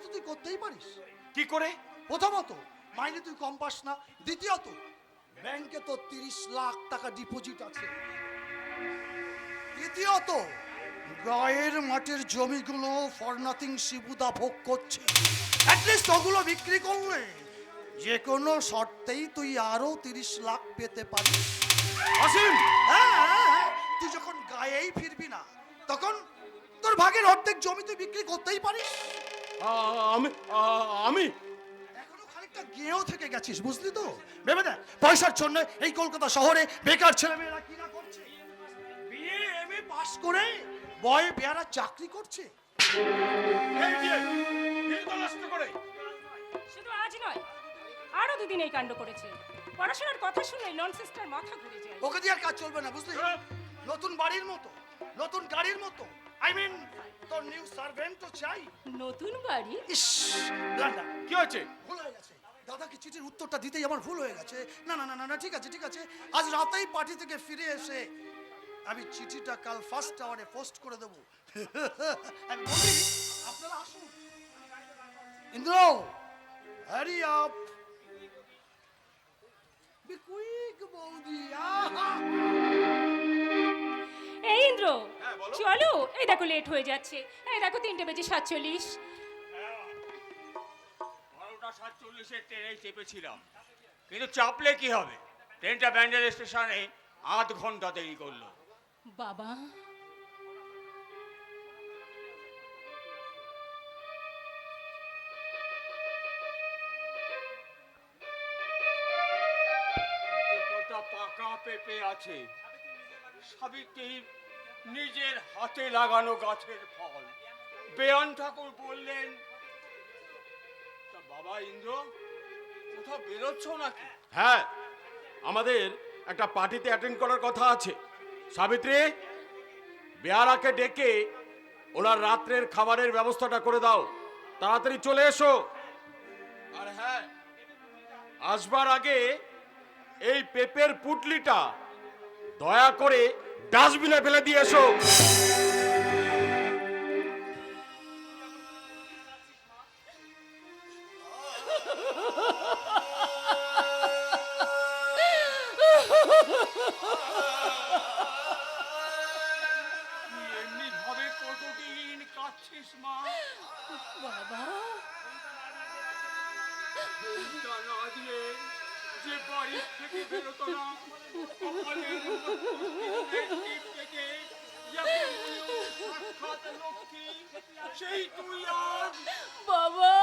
তুই করতেই পারিস। কি করে? প্রথমত মাইনে তুই কম পাস না, দ্বিতীয়ত ব্যাংকে তো 30 লাখ টাকা ডিপোজিট আছে, তৃতীয়ত গায়ের মাঠের জমিগুলো ফর নাথিং শিবুদা ভোগ করছে। অ্যাটলিস্ট ওগুলো বিক্রি করলে যে কোনো শর্তেই তুই আরো 30 লাখ পেতে পারিস। অসীম, হ্যাঁ, তুই যখন গায়েই ফিরবি না তখন তোর ভাগের অর্ধেক জমি তুই বিক্রি করতেই পারিস। আমি এখনো খানিকটা গেঁয়েও থেকে গেছিস, বুঝলি তো? ভেবে দেখ, পয়সার জন্য এই কলকাতা শহরে বেকার ছেলেমেয়েরা কি না করছে। বিএ এমএ পাস করে বয়ে বেয়ারা চাকরি করছে। শুধু আজ নয়, আরো দুদিন এই কাণ্ড করেছে। পড়াশোনার কথা শুনে ননসেন্সটার মাথা ঘুরে যায়। ওকে দিয়ে আর কাজ চলবে না, বুঝলি? নতুন বাড়ির মতো, নতুন গাড়ির মতো, আই মিন তোর নিউ সার্ভেন্ট তো চাই। নতুন বাড়ি? ইস, ব্লান্ডা, কি হয়েছে? ভুল হয়ে গেছে। দাদাকে চিঠির উত্তরটা দিতেই আমার ভুল হয়ে গেছে। না না না না না, ঠিক আছে ঠিক আছে, আজ রাতেই পার্টি থেকে ফিরে এসে আমি চিঠিটা কাল ফার্স্ট আওয়ারে পোস্ট করে দেবো। আমি বলি আপনারা আসুন। Indra, hurry up, be quick বৌদি। এই ইন্দ্র, হ্যাঁ, বলো। চলো। এই দেখো লেট হয়ে যাচ্ছে। এই দেখো 3:47। 12:47 ট্রেনে চেপেছিলাম, কিন্তু চাপলে কি হবে? ট্রেনটা ব্যান্ডেল স্টেশনে 8 ঘন্টা দেরি করলো। বাবা, কটা পাকা পেঁপে আছে, সাবিত্রীর নিজের হাতে লাগানো গাছের ফল। বেয়ান ঠাকুর বললেন, তা বাবা ইন্দ্র, কোথাও বেরোচ্ছ নাকি? হ্যাঁ, আমাদের একটা পার্টিতে অ্যাটেন্ড করার কথা আছে। সাবিত্রী, বেয়ারাকে ডেকে ওনার রাত্রের খাবারের ব্যবস্থাটা করে দাও। তাড়াতাড়ি চলে এসো। আর হ্যাঁ, আসবার আগে এই পেপের পুটলিটা দয়া করে ডাস্টবিনে ফেলে দিয়ে এসো। তুই এমনি ভাবে কতদিন কাঁদছিস মা? বাবা, ঘুমটা না দিয়ে যে বাড়ি থেকে বেরোতো না, কপালের মধ্যে টিপ থেকে যাকে মনে হতো সাক্ষাৎ লক্ষ্মী, সেই তুই আজ বাবা,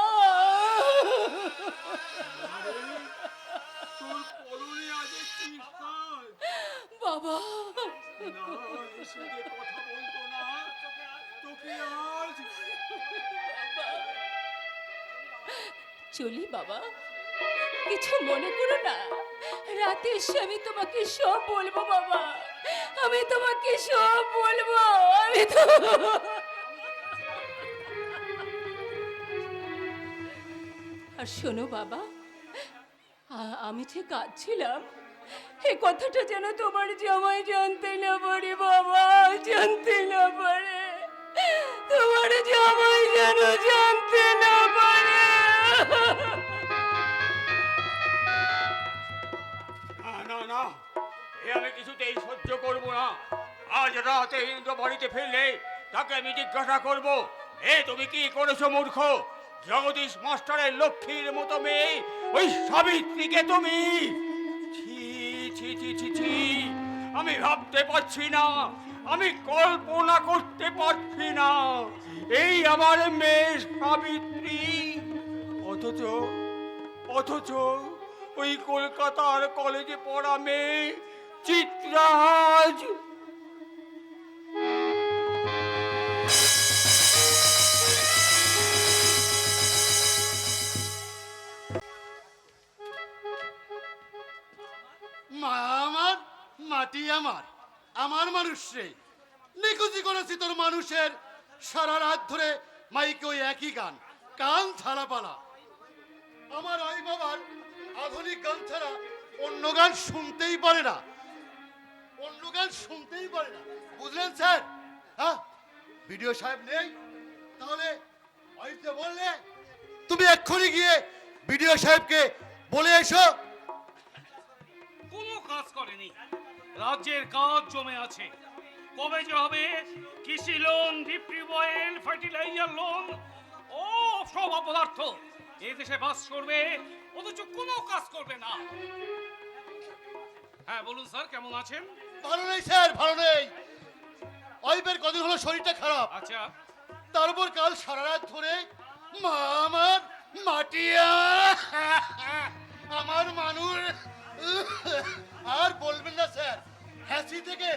তোর পরনে আজ কি সাজ? বাবা। না, এসে যে কথা বলতো না, তোকে আজ চলি বাবা, কিছু মনে করো না। রাতে এসে আমি তোমাকে সব বলবো বাবা, আমি তোমাকে সব বলবো। আমি তো আর শোনো বাবা, আমি যে কাঁদছিলাম, এই কথাটা যেন তোমার জামাই জানতে না পারে বাবা, জানতে না পারে। তোমার জামাই যেন জানতে না পারে। না না না, এ আমি কিছুতেই সহ্য করব না। আজ রাতে ইন্দ্র বাড়িতে ফিরলে তাকে আমি জিজ্ঞাসা করব, এ তুমি কি করেছো মূর্খ? জগদীশ মাস্টারের লক্ষ্মীর মতো মেয়ে ওই সাবিত্রীকে তুমি! ছি ছি ছি ছি ছি, আমি ভাবতে পারছি না, আমি কল্পনা করতে পারছি না এই আমার মেয়ে সাবিত্রী। অথচ অথচ ওই কলকাতার কলেজে পড়া মেয়ে চিত্রাজ। মা আমার, মাটি আমার, আমার মানুষ রে। নিকুচি করেছি তোর মানুষের, সারা রাত ধরে মাইকে ওই একই গান, কান ছাড়া পালা। আমার ওই বাবার আধুনিক গান ছাড়া অন্য গান শুনতেই পারে না, অন্য গান শুনতেই পারে না, বুঝলেন স্যার? হ্যাঁ, বিডিও সাহেব নেই, তাহলে ওই যে বললে তুমি এক্ষুনি গিয়ে বিডিও সাহেবকে বলে এসো। কোনো কাজ করেনি, রাজ্যের কাজ জমে আছে। কবে যে হবে কৃষি লোন, ডিপ্রিবয়েল, ফার্টিলাইজার লোন, ও সব অপদার্থ এই দেশে বাস করবে, অথচ কোনো কাজ করবে না। হ্যাঁ বলুন স্যার, কেমন আছেন? ভালো নেই স্যার, ভালো নেই। ওইবার কদিন হলো শরীরটা খারাপ, আচ্ছা, তারপর কাল সারা রাত ধরে মা আমার মাটিয়া আমার মানুষ। আর বলবেন না স্যার, হাসি থেকে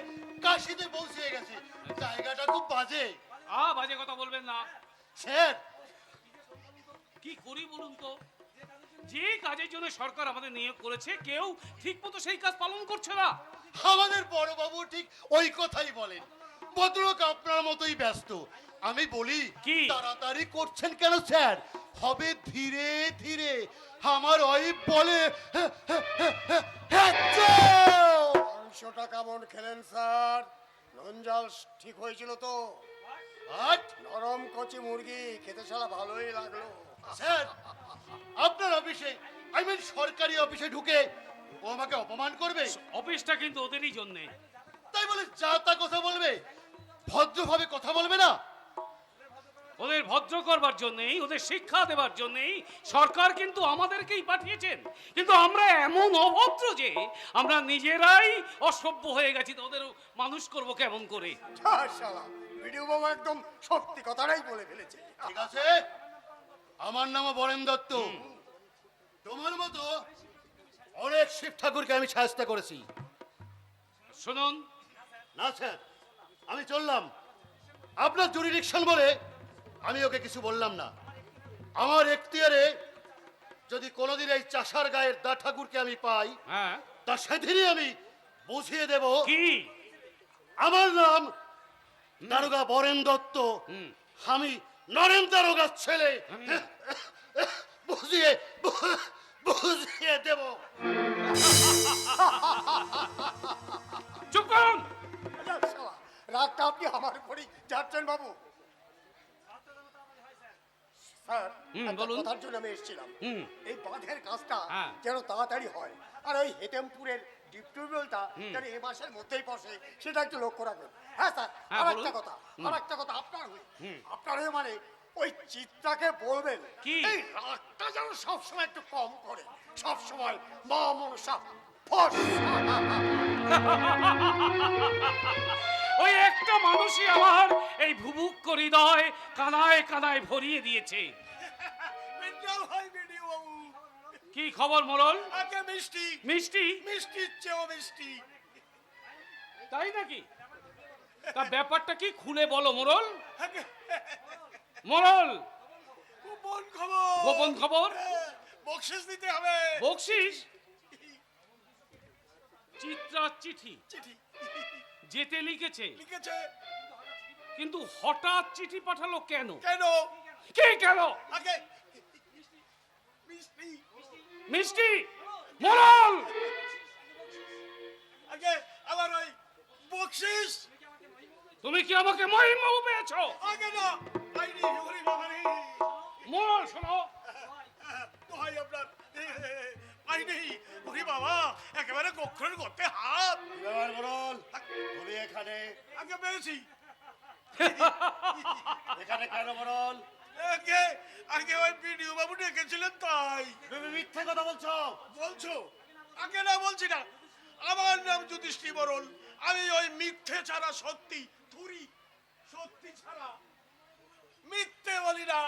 কাশিতে পৌঁছে গেছে। জায়গাটা খুব বাজে বাজে কথা বলবেন না। স্যার। কি করি বলুন তো? যে কাজের জন্য সরকার আমাদের নিয়োগ করেছে, কেউ ঠিক মতো সেই কাজ পালন করছে না। আমাদের বড়বাবু ঠিক ওই কথাই বলেন, ভদ্রলোক আপনার মতোই ব্যস্ত। আমি বলি কি? তাড়াতাড়ি করছেন কেন স্যার? হবে ধীরে ধীরে। আমার ওয়াইফ বলে মাংসটা কেমন খেলেন স্যার? নুন জল ঠিক হয়েছিল তো? নরম কচি মুরগি খেতে শালা ভালোই লাগলো। স্যার, আপনার অফিসে, আই মিন সরকারি অফিসে ঢুকে ও আমাকে অপমান করবে? অফিসটা কিন্তু ওদেরই জন্য। তাই বলে যা তা কথা বলবে? ভদ্রভাবে কথা বলবে না? ওদের ভদ্র করবার জন্যই, ওদের শিক্ষা দেবার জন্যই সরকার কিন্তু আমাদেরকেই পাঠিয়েছেন। কিন্তু আমরা এমন অভদ্র যে আমরা নিজেরাই অসভ্য হয়ে গেছি, তো ওদের মানুষ করব কেমন করে? শালা ভিডিও বাবু একদম সত্যি কথাটাই বলে ফেলেছে। ঠিক আছে, আমার নামও বরেন দত্ত। তোমার মতো অনেক শিব ঠাকুরকে আমি সাহায্য করেছি। শুনুন, না স্যার, আমি চললাম। আপনার জুরিডিকশন বলে আমি ওকে কিছু বললাম না। আমার এখতিয়ারে যদি কোনোদিন এই চাষার গায়ের দা ঠাকুরকে আমি পাই, হ্যাঁ তা সেদিনই আমি বুঝিয়ে দেব কি? আমার নাম দারোগা বরেন দত্ত, আমি নরেন দারোগার ছেলে। বুঝিয়ে বুঝিয়ে দেব। চুপ করুন। শালা রাগটা আপনি আমার উপরেই যাচ্ছেন বাবু। স্যার, একটা বলুন। কথার জন্য আমি এসেছিলাম। এই বাঁধের কাজটা হ্যাঁ। যেন তাড়াতাড়ি হয়, আর ওই হেতেমপুরের ডিপটিউবওয়েলটা যেন এ মাসের মধ্যেই বসে, সেটা একটু লক্ষ্য রাখবেন। হ্যাঁ স্যার, হ্যাঁ, আর বলুন। একটা কথা, আর একটা কথা আপনার হয়ে, আপনার হয়ে মানে ওই চিত্রাকে বলবেন কি? এই রাগটা যেন সবসময় একটু কম করে, সবসময় মা মনসা ফস। ওই একটা মানুষই আমার এই ভুবুক হৃদয় কানায় কানায় ভরিয়ে দিয়েছে। কি খবর মোড়ল? মিষ্টি মিষ্টি? মিষ্টির চেয়েও মিষ্টি। তাই নাকি? তা ব্যাপারটা কি খুলে বলো মোড়ল। মোড়ল, গোপন খবর। গোপন খবর? বকশিস দিতে হবে। বকশিস? চিত্রার চিঠি চিঠি যেতে লিখেছে, লিখেছে। কিন্তু হঠাৎ চিঠি পাঠালো কেন? কেন? কে কেন? আগে মিষ্টি, মিষ্টি? মোড়ল, আগে আবার ওই বকশিস। তুমি কি আমাকে মহিমাও পেয়েছো? আগে না, পাইনি। হরি বাবারি, মোড়ল শোনো, দোহাই আপনার, পাইনি। হরি বাবা, একেবারে কক্ষের করতে হাত। বরল, তুমি এখানে? আগে পেয়েছি। এখানে কেন বরল? আগে আগে ওই বিডিও বাবু ডেকেছিলেন তাই। তুমি মিথ্যে কথা বলছো। বলছো? আগে না, বলছি না। আমার নাম যুধিষ্ঠি বরল। আমি ওই মিথ্যে ছাড়া সত্যি, থুরি সত্যি ছাড়া মিথ্যে বলি না।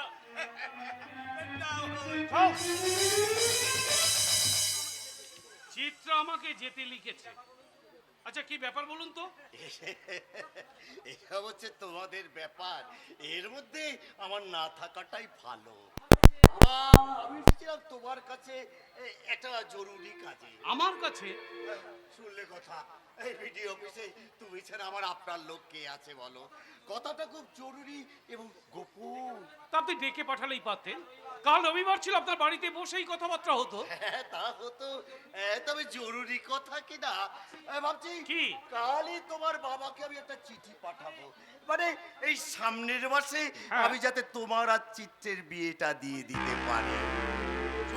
চিত্র আমাকে যেতে লিখেছে। আচ্ছা কি ব্যাপার বলুন তো? এটা হচ্ছে তোমাদের ব্যাপার, এর মধ্যে আমার না থাকাটাই ভালো। আমি এসেছিলাম তোমার কাছে একটা জরুরি কাজে। আমার কাছে? শুনলে কথা, এই ভিডিও অফিসে তুমি ছাড়া আমার আপনার লোক কে আছে বলো? কথাটা খুব জরুরি এবং গোপন। তা আপনি ডেকে পাঠালেই পারতেন। কাল রবিবার ছিল, আপনার বাড়িতে বসেই কথাবার্তা হতো। হ্যাঁ, তা হতো। তবে জরুরি কথা কি না, ভাবছি কি? কালই তোমার বাবাকে আমি একটা চিঠি পাঠাবো, মানে এই সামনের মাসে হ্যাঁ। আমি যাতে তোমার আর চিত্রের বিয়েটা দিয়ে দিতে পারি।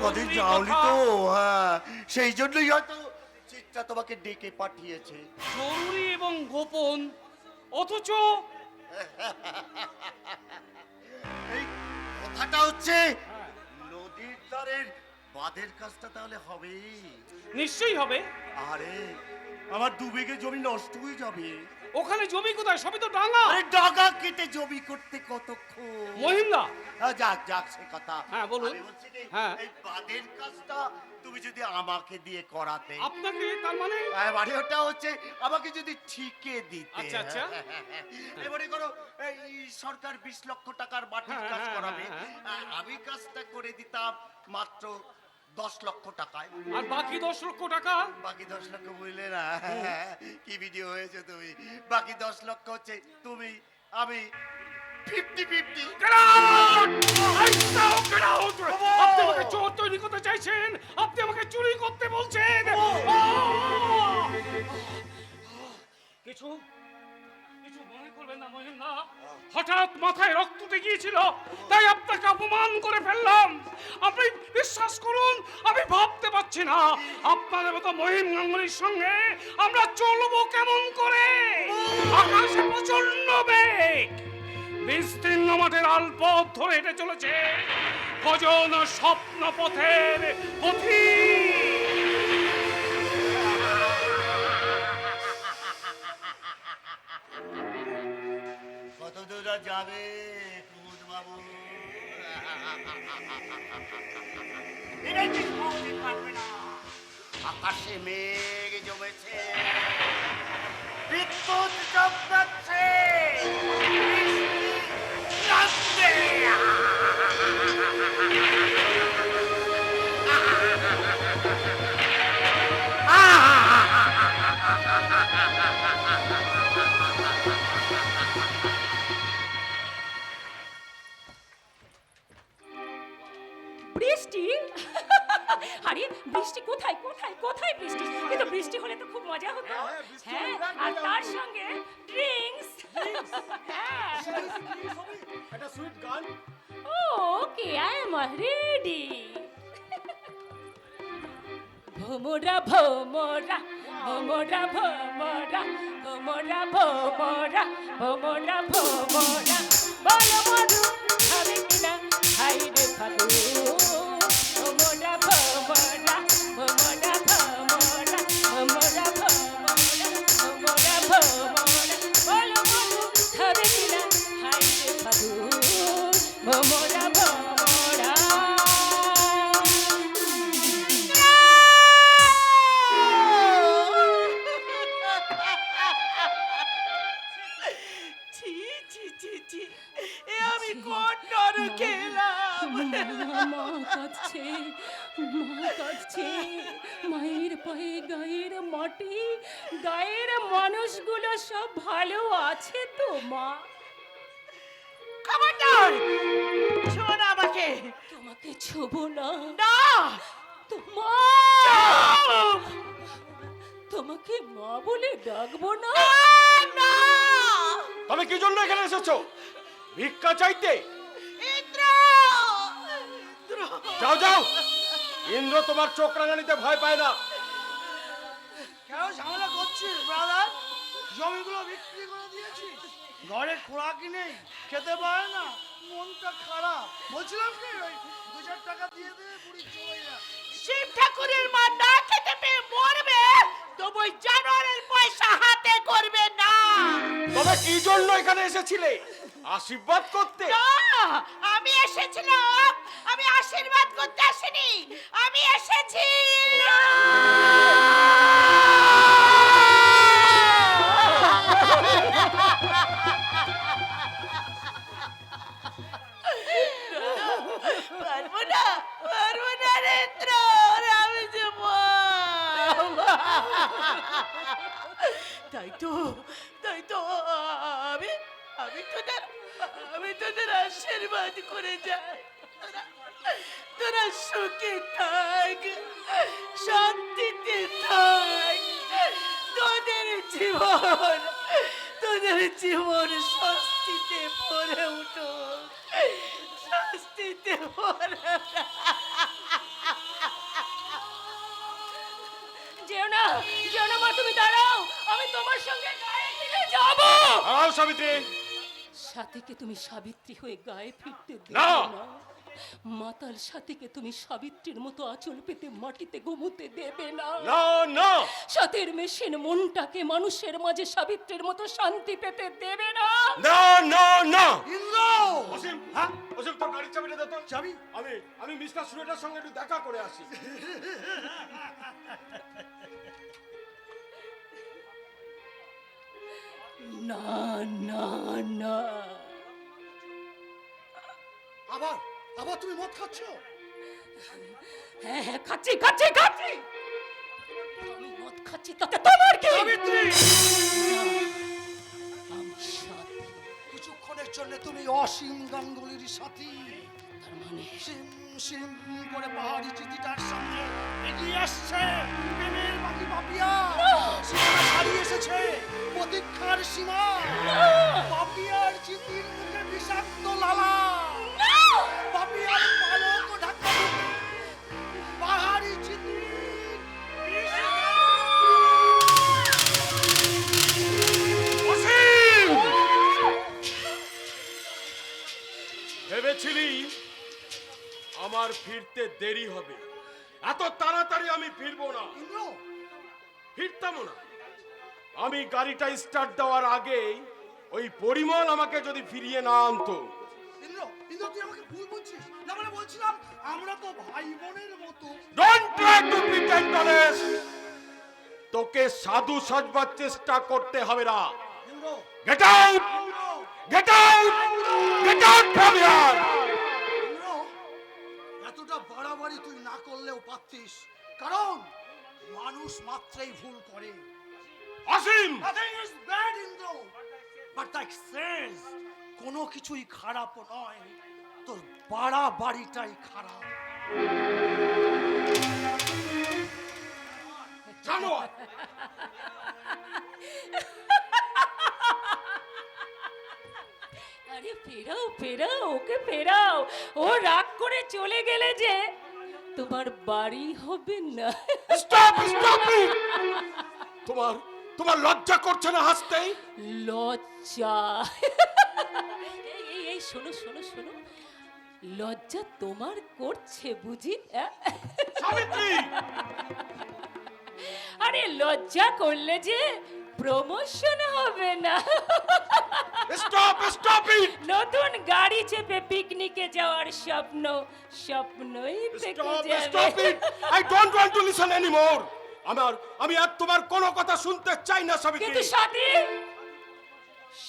কদিন জরুরি যাওনি কথা। তো, হ্যাঁ, সেই জন্যই হয়তো চিত্রা তোমাকে ডেকে পাঠিয়েছে। জরুরি এবং গোপন, অথচ এই কথাটা হচ্ছে নদীর ধারের বাঁধের কাজটা তাহলে হবে? নিশ্চয়ই হবে। আরে আমার 2 বিঘে জমি নষ্ট হয়ে যাবে। ওখানে জমি কোথায়? সবই তো ডাঙা। আরে ডগা কেটে জমি করতে কতক্ষণ? মহিন্দা, যাক যাক সে কথা। হ্যাঁ, বলুন। আমি বলছি কি, হ্যাঁ। এই বাঁধের কাজটা তুমি যদি আমাকে দিয়ে করাতে, আপনাকে তার মানে? মানে ওটা হচ্ছে আমাকে যদি ঠিকে দিতে। আচ্ছা, আচ্ছা। এবারে করো এই সরকার 20 লক্ষ টাকার মাটির হ্যাঁ, কাজ হ্যাঁ, করাবে, হ্যাঁ, আমি কাজটা করে দিতাম মাত্র 10 লক্ষ টাকায়। আর বাকি 10 লক্ষ টাকা? বাকি 10 লক্ষ বুঝলে না? কি ভিডিও হয়েছে তুমি? বাকি 10 লক্ষ হচ্ছে তুমি আমি 50-50। Get out! I know, get out! আপনি আমাকে চোর তৈরি করতে চাইছেন, আপনি আমাকে চুরি করতে বলছেন। কিছু কিছু মনে করবেন না মহিন্দা, হঠাৎ মাথায় রক্ত উঠে গিয়েছিল, তাই আপনাকে অপমান করে ফেললাম। আপনি বিশ্বাস করুন, আমি ভাবতে পারছি না আপনাদের মতো মহিম গাঙ্গুলির সঙ্গে আমরা চলবো কেমন করে। আকাশে প্রচন্ড বেগ, বিস্তীর্ণ মাঠের আলপথ ধরে হেঁটে চলেছে কজন স্বপ্ন পথের পথিক। কত দূর আর যাবে কুমুদ বাবু? আকাশে মেঘ জমেছে, বিদ্যুৎ চমকাচ্ছে, বৃষ্টি নামছে। বৃষ্টি? আরে বৃষ্টি কোথায় কোথায় কোথায় বৃষ্টি? কিন্তু বৃষ্টি হলে তো খুব মজা হতো। হ্যাঁ, আর তার সঙ্গে ড্রিঙ্কস। হ্যাঁ। একটা সুইট গান। ওকে, আই এম রেডি। ভোমরা ভোমরা ভোমরা ভোমরা ভোমরা ভোমরা ভোমরা ভোমরা বলো মধু হবে কিনা হাই রে ফালু। ভোমরা ভোমরা ভোমরা ভোমরা ভোমরা ভোমরা ভোমরা ভোমরা বলো মধু হবে কিনা হাই রে ফালু। ভোমরা ভোমরা। ছি ছি ছি ছি, এ আমি কোন নরকে এলাম? মা কাঁদছে, মা কাঁদছে। মায়ের পায়ে গায়ের মাটি, গায়ের মানুষগুলো সব ভালো আছে তো মা? খবরদার, শোন আমাকে। তোমাকে ছোবো না। না, তোমার তোমাকে মা বলে ডাকবো না। না, তবে কি জন্য এখানে এসেছো? ভিক্ষা চাইতে? ইন্দ্র, যাও যাও, ইন্দ্র তোমার চোখ রাঙানিতে ভয় পায় না। কেন ঝামেলা করছিস ব্রাদার? জমিগুলো বিক্রি করে দিয়েছিস, ঘরে খোরাকি নেই, খেতে পারে না, মনটা খারাপ। বলছিলাম কি ওই 2000 টাকা দিয়ে দে, বুড়ি চলে যা। শিব ঠাকুরের মা না খেতে পেয়ে মরবে, তবু ওই জানোয়ারের পয়সা হাতে করবে না। তবে কি জন্য এখানে এসেছিলে? আশীর্বাদ করতে? না, আমি এসেছিলাম, আমি আশীর্বাদ করতে আসিনি, আমি এসেছি পারবো না, পারবো না রেন্দ্র, আমি যে তোদের আশীর্বাদ করে যায়। তোরা সুখে থাক, শান্তিতে থাক, তোদের জীবন স্বস্তিতে ভরে উঠো, স্বস্তিতে ভরে। যেও না মা, তুমি দাঁড়াও, আমি তোমার সঙ্গে গায়ে ফিরে যাব। দাঁড়াও সাবিত্রী। সাথীকে তুমি সাবিত্রী হয়ে গায়ে ফিরতে দেবে না। না। মাতাল সাথীকে তুমি সাবিত্রীর মতো আঁচল পেতে মাটিতে ঘুমোতে দেবে না। না না, সাথীর মেশিন মনটাকে মানুষের মাঝে সাবিত্রীর মতো শান্তি পেতে দেবে না। না না না। ইন্দ্র! অসীম, হ্যাঁ? অসীম তোর গাড়ির চাবিটা দে তো। চাবি? আমি মিস্টার সুরেটার সঙ্গে একটু দেখা করে আসি। না না না, আবার তুমি মদ খাচ্ছ? হ্যাঁ হ্যাঁ, খাচ্ছি। আমি মদ খাচ্ছি, তাতে তোমার কি? সাবিত্রী! আমি সাথী। কিছুক্ষণের জন্য তুমি অসীম গাঙ্গুলির সাথী। তার মানে সিম সিম করে পাহাড়ি চিঠিটার সামনে এগিয়ে আসছে প্রেমের বাকি পাপিয়া। সীমানা ছাড়িয়ে এসেছে প্রতীক্ষার সীমা। পাপিয়ার চিঠির মুখে বিষাক্ত লালা, পাপিয়ার পালক ঢাকা পাহাড়ি চিঠি। অসীম! ভেবেছিলি আমার ফিরতে দেরি হবে, এত তাড়াতাড়ি আমি ফিরবো না, ইন্দ্র! ফিরতামও না। আমি গাড়িটা স্টার্ট দেওয়ার আগে ওই পরিমল আমাকে যদি ফিরিয়ে না আনতো। ইন্দ্র তুই আমাকে ভুল বলছিস না, মানে বলছিলাম আমরা তো ভাই বোনের মতো। Don't try to pretend honest. তোকে সাধু সাজবার চেষ্টা করতে হবে না। Indra! Get out, get out, get out from here. Indra, এতটা বাড়াবাড়ি তুই না করলেও পারতিস, কারণ মানুষ মাত্রই ভুল করে। অসীম! Nothing is bad, Indro, but that says কোনো কিছুই খারাপ নয়, তোর বাড়াবাড়িটাই খারাপ। জানোয়ার! আরে ফেরাও, ওকে ফেরাও। ও রাগ করে চলে গেলে যে তোমার বাড়ি হবে না। Stop stop it! তোমার লজ্জা করছে না হাসতে? লজ্জা? এই শোনো, লজ্জা তোমার করছে বুঝি? সাবিত্রী! আরে লজ্জা করলে যে প্রমোশন হবে না। Stop it! নতুন গাড়ি চেপে পিকনিকে যাওয়ার স্বপ্নই থেকে স্টপ যাবে। It! I don't want to listen anymore. আমি আর তোমার কোনো কথা শুনতে চাই না সাবিত্রী। কিন্তু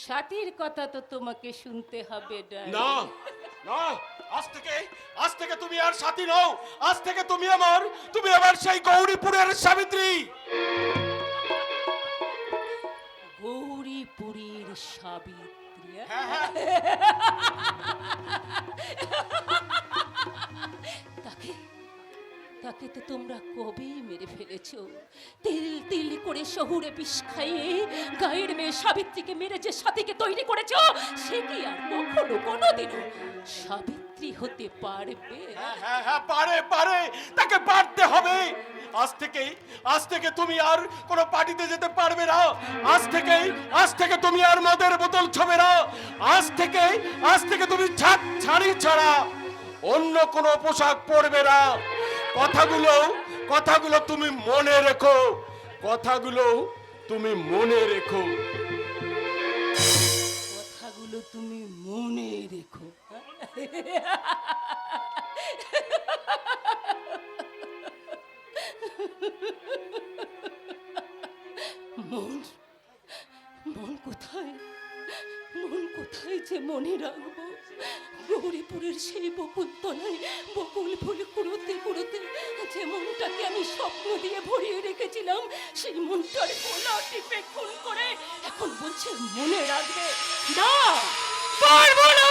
সাথীর কথা তো তোমাকে শুনতে হবে। না না, আজ থেকে তুমি আর সাথী নও। আজ থেকে তুমি আবার সেই গৌরীপুরের সাবিত্রী। গৌরীপুরের সাবিত্রী? তাকে তো তোমরা কবেই মেরে ফেলেছো। তিল করে শহুরে বিষ খাইয়ে গায়ের মেয়ে সাবিত্রীকে মেরে যে সাথীকে তৈরি করেছো, সে কি আর কখনো কোনোদিনও সাবিত্রী হতে পারবে? হ্যাঁ পারে, তাকে পারতে হবে। আজ থেকে তুমি আর কোনো পার্টিতে যেতে পারবে না। আজ থেকে তুমি আর মদের বোতল ছবে না। আজ থেকে তুমি ছাড়ি ছাড়া অন্য কোনো পোশাক পরবে না। কথাগুলো তুমি মনে রেখো। কথাগুলো তুমি মনে রেখো। মন কোথায় যে মনে রাখবো? গৌরীপুরের সেই বকুল তলায় বকুল ফুল কুড়োতে যে মনটাকে আমি স্বপ্ন দিয়ে ভরিয়ে রেখেছিলাম, সেই মনটার গোলা টিপে খুন করে এখন বলছে মনে রাখবে। না, পারবো না।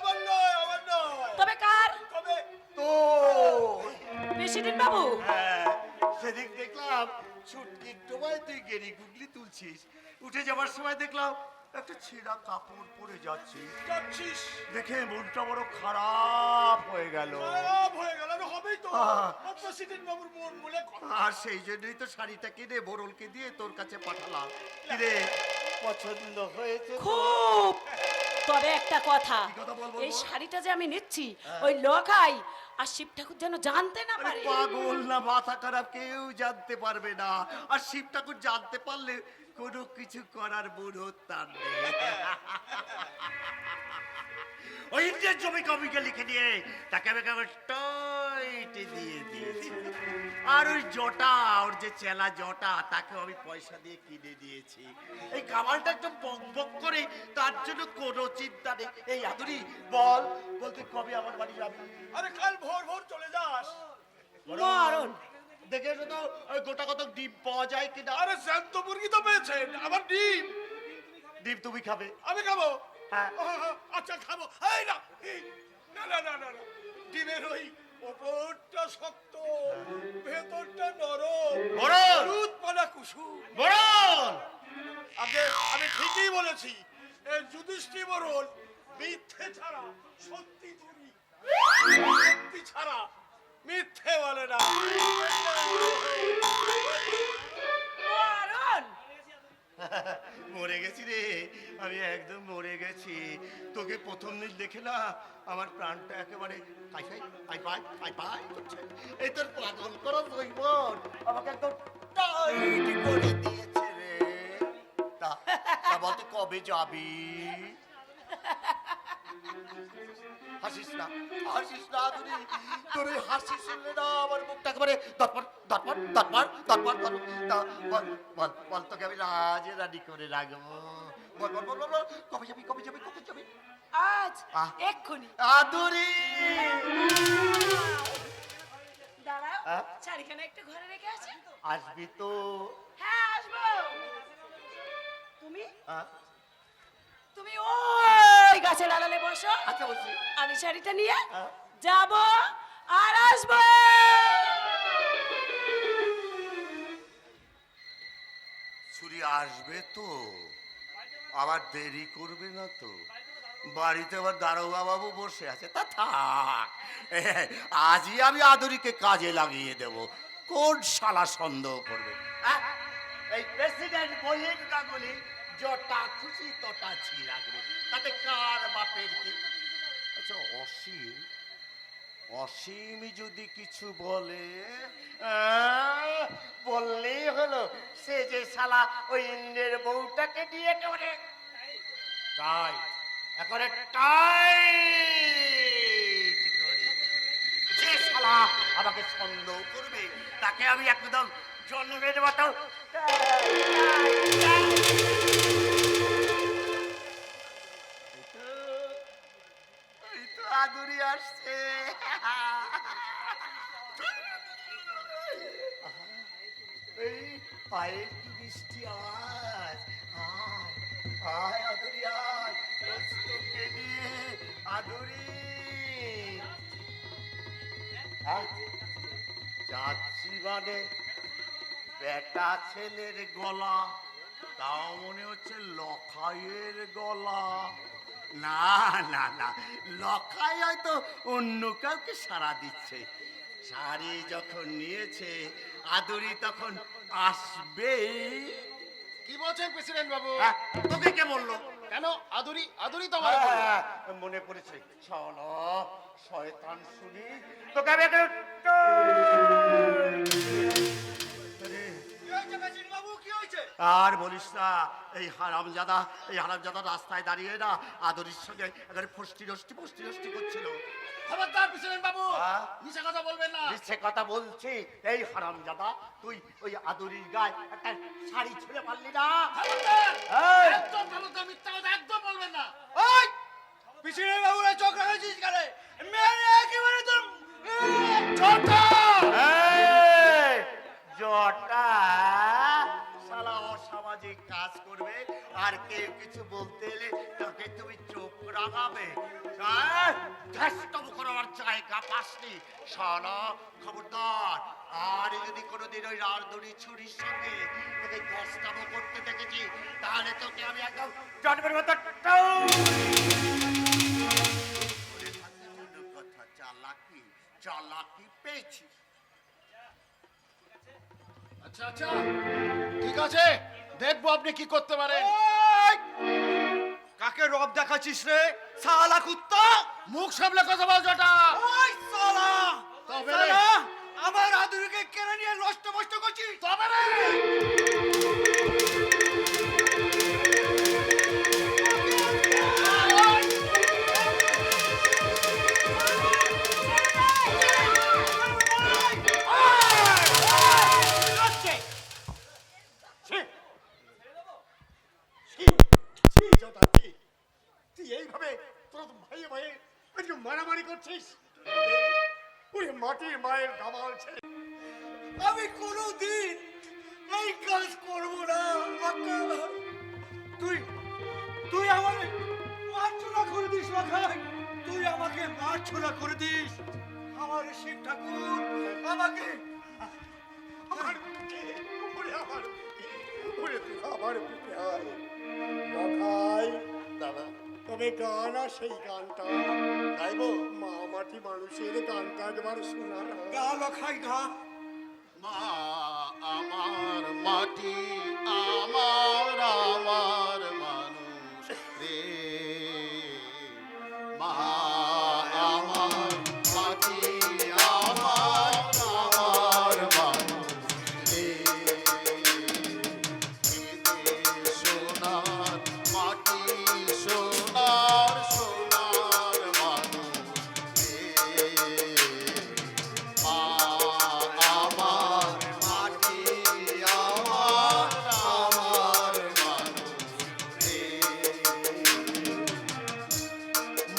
প্রেসিডেন্ট বাবু হ্যাঁ, সেদিক দেখলাম ছুটকির ডোবায় তুই গেরি গুগলি তুলছিস, উঠে যাবার সময় দেখলাম একটা ছেঁড়া কাপড় পরে যাচ্ছিস। যাচ্ছিস দেখে মনটা বড় খারাপ হয়ে গেল। খারাপ হয়ে গেল, আরে হবেই তো। আহ। প্রেসিডেন্ট বাবুর মন বলে কথা। আর সেই জন্যই তো শাড়িটা কিনে বরলকে দিয়ে তোর কাছে পাঠালাম। কিরে, পছন্দ হয়েছে তো? খুব। তবে একটা কথা, কি কথা বল, বল, এই বল। শাড়িটা যে আমি নিচ্ছি ওই লোকাই আর শিব ঠাকুর যেন জানতে না আরে পারে। পাগল না মাথা খারাপ, কেউ জানতে পারবে না। আর শিব ঠাকুর জানতে পারলে কোনো কিছু করার বুড়ো তার নেই। ওই ইন্ডিয়ার জমি কবিকে লিখে দিয়ে তাকে আমি কেমন টাইটে দিয়ে দিয়েছি। আর ওই জটা, ওর যে চেলা জটা, তাকে আমি পয়সা দিয়ে কিনে দিয়েছি। এই কামালটা একদম বক বক করে, তার জন্য কোনো চিন্তা নেই। এই আদুরি বল, বলতে কবে আমার বাড়ি যাবি? আরে কাল ভোর ভোর চলে যাস। মরণ। দেখে এসো তো ওই গোটা কত ডিম পাওয়া যায় কিনা। আরে জ্যান্ত মুরগি তো পেয়েছেন, আবার ডিম। ডিম তুমি খাবে? আমি খাবো। হ্যাঁ। আচ্ছা খাবো। এই না, এই, না না না না না। ডিমের ওই ওপরটা শক্ত, ভেতরটা নরম। বরল! দুধ পানা কুসুম। বরল! আমি ঠিকই বলেছি। এই যুধিষ্ঠির বরল মিথ্যে ছাড়া সত্যি ধরি, সত্যি ছাড়া মিথ্যে বলে না। মরণ। মরে গেছি রে, আমি একদম মরে গেছি। তোকে প্রথম দিন দেখে না আমার প্রাণটা একেবারে পাই করছে। এই তোর পাগল করা জৈবন আমাকে একদম টাইট করে দিয়েছে রে। তা তা বলতে কবে যাবি? হাসিস না, হাসিস না আদুরি। তোর ওই হাসি শুনলে না আমার মুখটা একেবারে দরপর দরপর দরপর দরপর করে। তা বল বল বল, তোকে আমি রাজে রানি করে রাখবো। বল বল বল বল, কবে যাবি কবে যাবি কবে যাবি? আজ আহ। এক্ষুনি। আদুরি! দাঁড়াও, আহ? শাড়িখানা একটু ঘরে রেখে আসি। আসবি তো? হ্যাঁ আসবো। তুমি আহ? তুমি ওই গাছের আড়ালে বসো, আচ্ছা বলছি। আমি শাড়িটা নিয়ে আহ? যাব আর আসবো। ছুরি আসবে তো? আবার দেরি করবে না তো? বাড়িতে আবার দারোগা বাবু বসে আছে, তা থাক। আজই আমি আদুরিকে কাজে লাগিয়ে দেব। কোন শালা সন্দেহ করবে? এই প্রেসিডেন্ট বলেন না বলে যটা খুশি তটা ছি রাখবে, তাতে কার বাপের কি? আচ্ছা অসীম, অসীম যদি কিছু বলে, বললেই হলো সে যে শালা ওই ইন্দ্রের বউটাকে দিয়ে একেবারে টাইট, একেবারে টাইট করে যে শালা আমাকে সন্দেহ করবে তাকে আমি একদম জন্মের মতো এই তো আদুরি আসছে। এই পায়ে কি বৃষ্টি আওয়াজ। আয় আয় আদুরি আয়, তোকে নিয়ে আদুরি। যাচ্ছি মানে বেটা ছেলের গলা, তাও মনে হচ্ছে লখাইয়ের গলা। না না না, লখাই হয়তো অন্য কাউকে সাড়া দিচ্ছে। শাড়ি যখন নিয়েছে আদুরি তখন আসবে। কি বলছেন প্রেসিডেন্ট বাবু? তোকে কে বললো? কেন আদুরি আদুরি তো আমার মনে পড়েছে, চলো শয়তান শুনি তোকে আমি একটা আর বলিস না। এই হারামজাদা রাস্তায় দাঁড়িয়ে না আদরির সঙ্গে একেবারে ফষ্টি রষ্টি করছিল। খবরদার প্রেসিডেন্ট বাবু, হ্যাঁ? মিছে কথা বলবেন না। মিথ্যে কথা বলছি? এই হারামজাদা, তুই ওই আদরির গায়ে একটা শাড়ি ছেড়ে পারলি না? খবরদার! এই! একদম খবরদার, মিথ্যা কথা একদম বলবেন না। ওই প্রেসিডেন্ট বাবুর চোখ রাখাইছিস কেন? মেরে একেবারে তোর জটা! জটা শালা অসামাজিক কাজ করবে আর আর কেউ কিছু বলতে এলে তাকে তুমি চোখ রাঙাবে? হ্যাঁ, ধ্যাস্তম করার জায়গা পাসনি শালা, খবরদার। আর যদি কোনোদিন ওই রারদড়ি ছুরির সঙ্গে তোকে ধ্যাস্তম করতে দেখেছি, তাহলে তোকে আমি একদম জন্মের মতো কথা চালাকি চালাকি পেয়েছি। আচ্ছা আচ্ছা, ঠিক আছে, দেখবো আপনি কি করতে পারেন। কাকে রব দেখাচ্ছিস রে শালা কুত্তা? মুখ সামলে কথা বল জটা। ওই শালা, তবে রে। শালা, আমার আদুরিকে কেড়ে নিয়ে নষ্ট নষ্ট করছিস। তবে রে। তুই এইভাবে তোরা তো ভাইয়ে ভাইয়ে আজকে মারামারি করছিস? ওই মাটির মায়ের দামাল ছেলে, আমি কোনোদিন এই কাজ করব না। তুই তুই আমাকে মারছোড়া করে দিস রাখাই, তুই আমাকে মারছোড়া করে দিস। আমার শিব ঠাকুর আমাকে আমার বুকে, ওরে আমার বুকে, ওরে তুই আমার বুকে আয় রাখাই। দাদা, তবে গান আর সেই গানটা গাইবো? মা মাটি মানুষের গানটা একবার শোনা। গা লখাই গা। মা আমার মাটি, আমার আমার মানুষ রে। মা আমার মাটি, আমার আমার মানুষ রে। সোনার মাটি, সোনার সোনার মানুষ রে। মা আমার মাটি, আমার আমার মানুষ রে।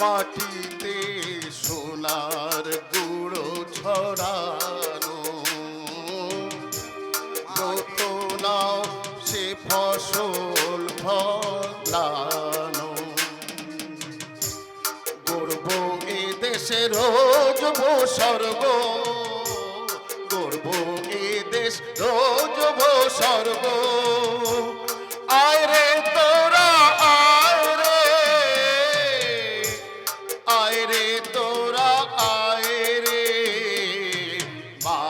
মাটিতে সোনার গুঁড়ো ছড়ানো, নাও সে ফসল ফলানো। গর্ব এ দেশের রোজ বসর্গ, গর্ব এ দেশ রোজ বসর্গ। আয় রে তোরা আয় রে, আয় রে তোরা আয় রে। মা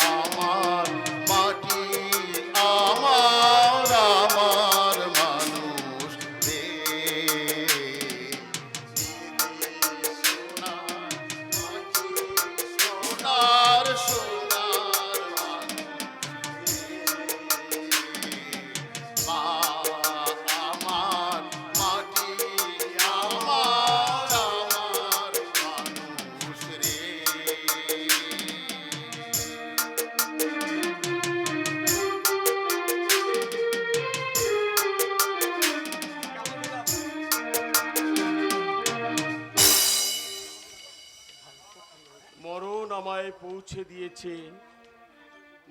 আমার মাটি, আমার আমার মানুষ রে। সোনার সোনার মা আমার মাটি, আমার আমার মানুষ রে। মরণ আমায় পৌঁছে দিয়েছে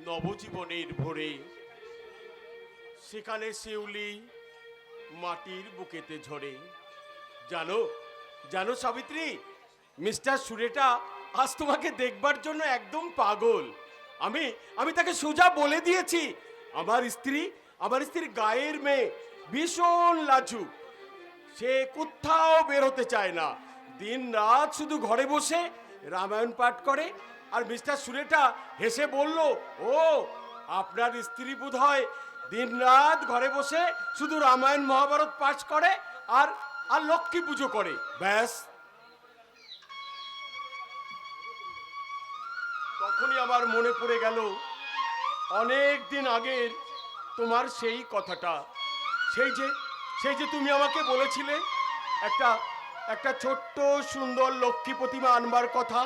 নবজীবনের ভোরে, সেখানে শিউলি মাটির বুকেতে ঝরে। জানো জানো সাবিত্রী, মিস্টার সুরেটা আজ তোমাকে দেখবার জন্য একদম পাগল। আমি আমি তাকে সোজা বলে দিয়েছি, আমার স্ত্রী গায়ের মেয়ে, ভীষণ লাজুক। সে কোথাও বের হতে চায় না, দিন রাত শুধু ঘরে বসে রামায়ণ পাঠ করে। আর মিস্টার সুরেটা হেসে বলল, ও আপনার স্ত্রী বোধহয় দিন রাত ঘরে বসে শুধু রামায়ণ মহাভারত পাঠ করে আর আর লক্ষ্মী পুজো করে, ব্যাস। তখনই আমার মনে পড়ে গেল অনেক দিন আগের তোমার সেই কথাটা, সেই যে তুমি আমাকে বলেছিলে একটা ছোট্ট সুন্দর লক্ষ্মী প্রতিমা আনবার কথা।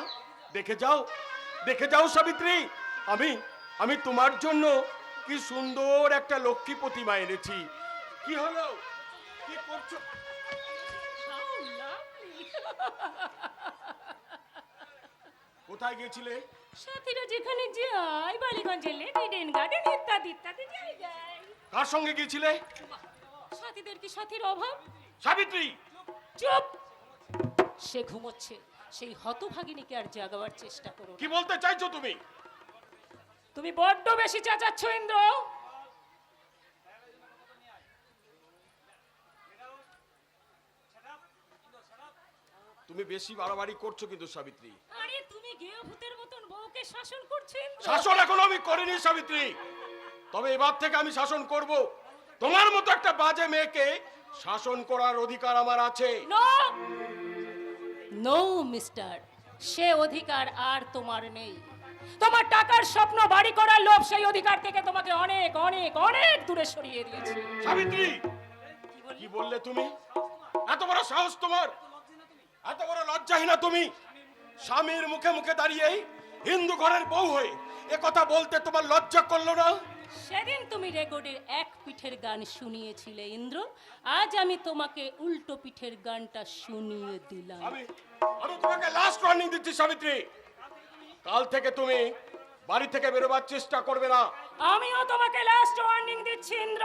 দেখে যাও সাবিত্রী, আমি তোমার জন্য কি সুন্দর একটা লক্ষ্মী প্রতিমা এনেছি। কি হলো, কি করছো? কোথায় গিয়েছিলে? সাথীরা যেখানে যায়, বালিগঞ্জে লেক, ইডেন গার্ডেন ইত্যাদি ইত্যাদি জায়গায়। কার সঙ্গে গিয়েছিলে? সাথীদের কি সাথীর অভাব? সাবিত্রী, চুপ! সে ঘুমোচ্ছে, সেই হতভাগিনীকে আর জাগাবার চেষ্টা করো না। কি বলতে চাইছো তুমি? তুমি বড্ড বেশি চেঁচাচ্ছ ইন্দ্র। তুমি বেশি বাড়াবাড়ি করছো কিন্তু সাবিত্রী। আরে তুমি গেয় ভূতের মতন বউকে শাসন করছো ইন্দ্র। শাসন এখনো আমি করিনি সাবিত্রী, তবে এবার থেকে আমি শাসন করব। তোমার মতো একটা বাজে মেয়েকে শাসন করার অধিকার আমার আছে। নো নো মিস্টার, সে অধিকার আর তোমার নেই। তোমার টাকার স্বপ্ন, বাড়ি করার লোভ, সেই অধিকার থেকে তোমাকে অনেক অনেক অনেক দূরে সরিয়ে দিয়েছে। সাবিত্রী, কি বললে তুমি? এত বড় সাহস তোমার, এত বড় লজ্জাহীনা তুমি! স্বামীর মুখে মুখে দাঁড়িয়ে হিন্দু ঘরের বউ হয়ে এ কথা বলতে তোমার লজ্জা করলো না? সেদিন তুমি রেকর্ডের এক পিঠের গান শুনিয়েছিলে ইন্দ্র, আজ আমি তোমাকে উল্টো পিঠের গানটা শুনিয়ে দিলাম। আমি তোমাকে লাস্ট ওয়ার্নিং দিচ্ছি সাবিত্রী, কাল থেকে তুমি বাড়ি থেকে বেরোবার চেষ্টা করবে না। আমিও তোমাকে লাস্ট ওয়ার্নিং দিচ্ছি ইন্দ্র,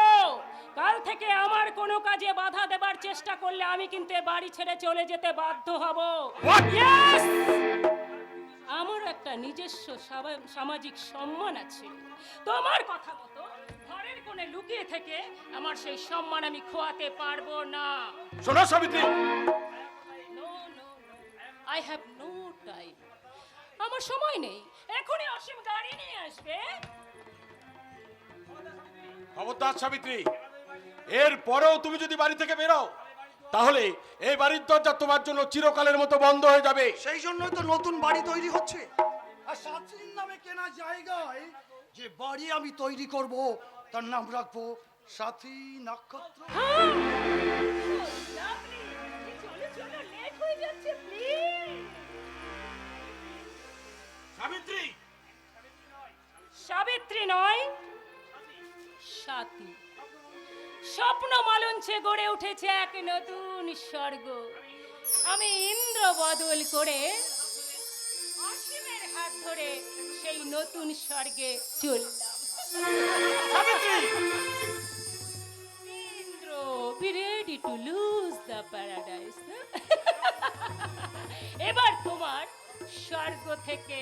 কাল থেকে আমার কোনো কাজে বাধা দেবার চেষ্টা করলে আমি কিন্তু এ বাড়ি ছেড়ে চলে যেতে বাধ্য হব। What? Yes! আমার একটা নিজস্ব সামাজিক সম্মান আছে। তোমার কথা মতো ঘরের কোণে লুকিয়ে থেকে আমার সেই সম্মান আমি খোয়াতে পারবো না। শোনো Savitri, no no I have no time, আমার সময় নেই। এখনই অসীম গাড়ি নিয়ে আসবে। খবরদার সাবিত্রী, এর পরেও তুমি যদি বাড়ি থেকে বেরো তাহলে এই বাড়ির দরজা তোমার জন্য চিরকালের মতো বন্ধ হয়ে যাবে। সেই জন্যই তো নতুন বাড়ি তৈরি হচ্ছে। আর সাথীর নামে কেনা জায়গায় যে বাড়ি আমি তৈরি করব তার নাম রাখবো সাথী নক্ষত্র। চলো চলো, লেট হয়ে যাচ্ছে প্লিজ। সাবিত্রী, সাবিত্রী নয়, সাথী। স্বপ্ন মালঞ্চে গড়ে উঠেছে এক নতুন স্বর্গ। আমি ইন্দ্র বদল করে অসীমের হাত ধরে সেই নতুন স্বর্গে চললাম। Savitri, Indra, be ready to lose the paradise. এবার তোমার স্বর্গ থেকে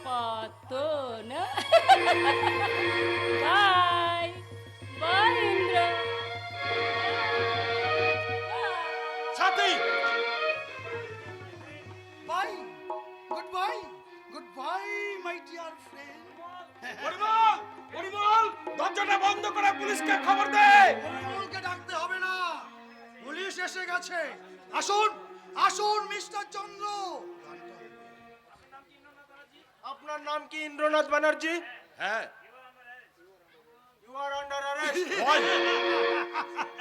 পতন। Bye bye Indra. সাথী, bye, goodbye, goodbye my dear friend. Parimal, Parimal, দরজাটা বন্ধ করে পুলিশকে খবর দে। পরিমলকে ডাকতে হবে না, পুলিশ এসে গেছে। আসুন আসুন মিস্টার চন্দ্র। আপনার নাম কি ইন্দ্রনাথ ব্যানার্জি? হ্যাঁ, ইউ আর আন্ডার অ্যারেস্ট। ওই,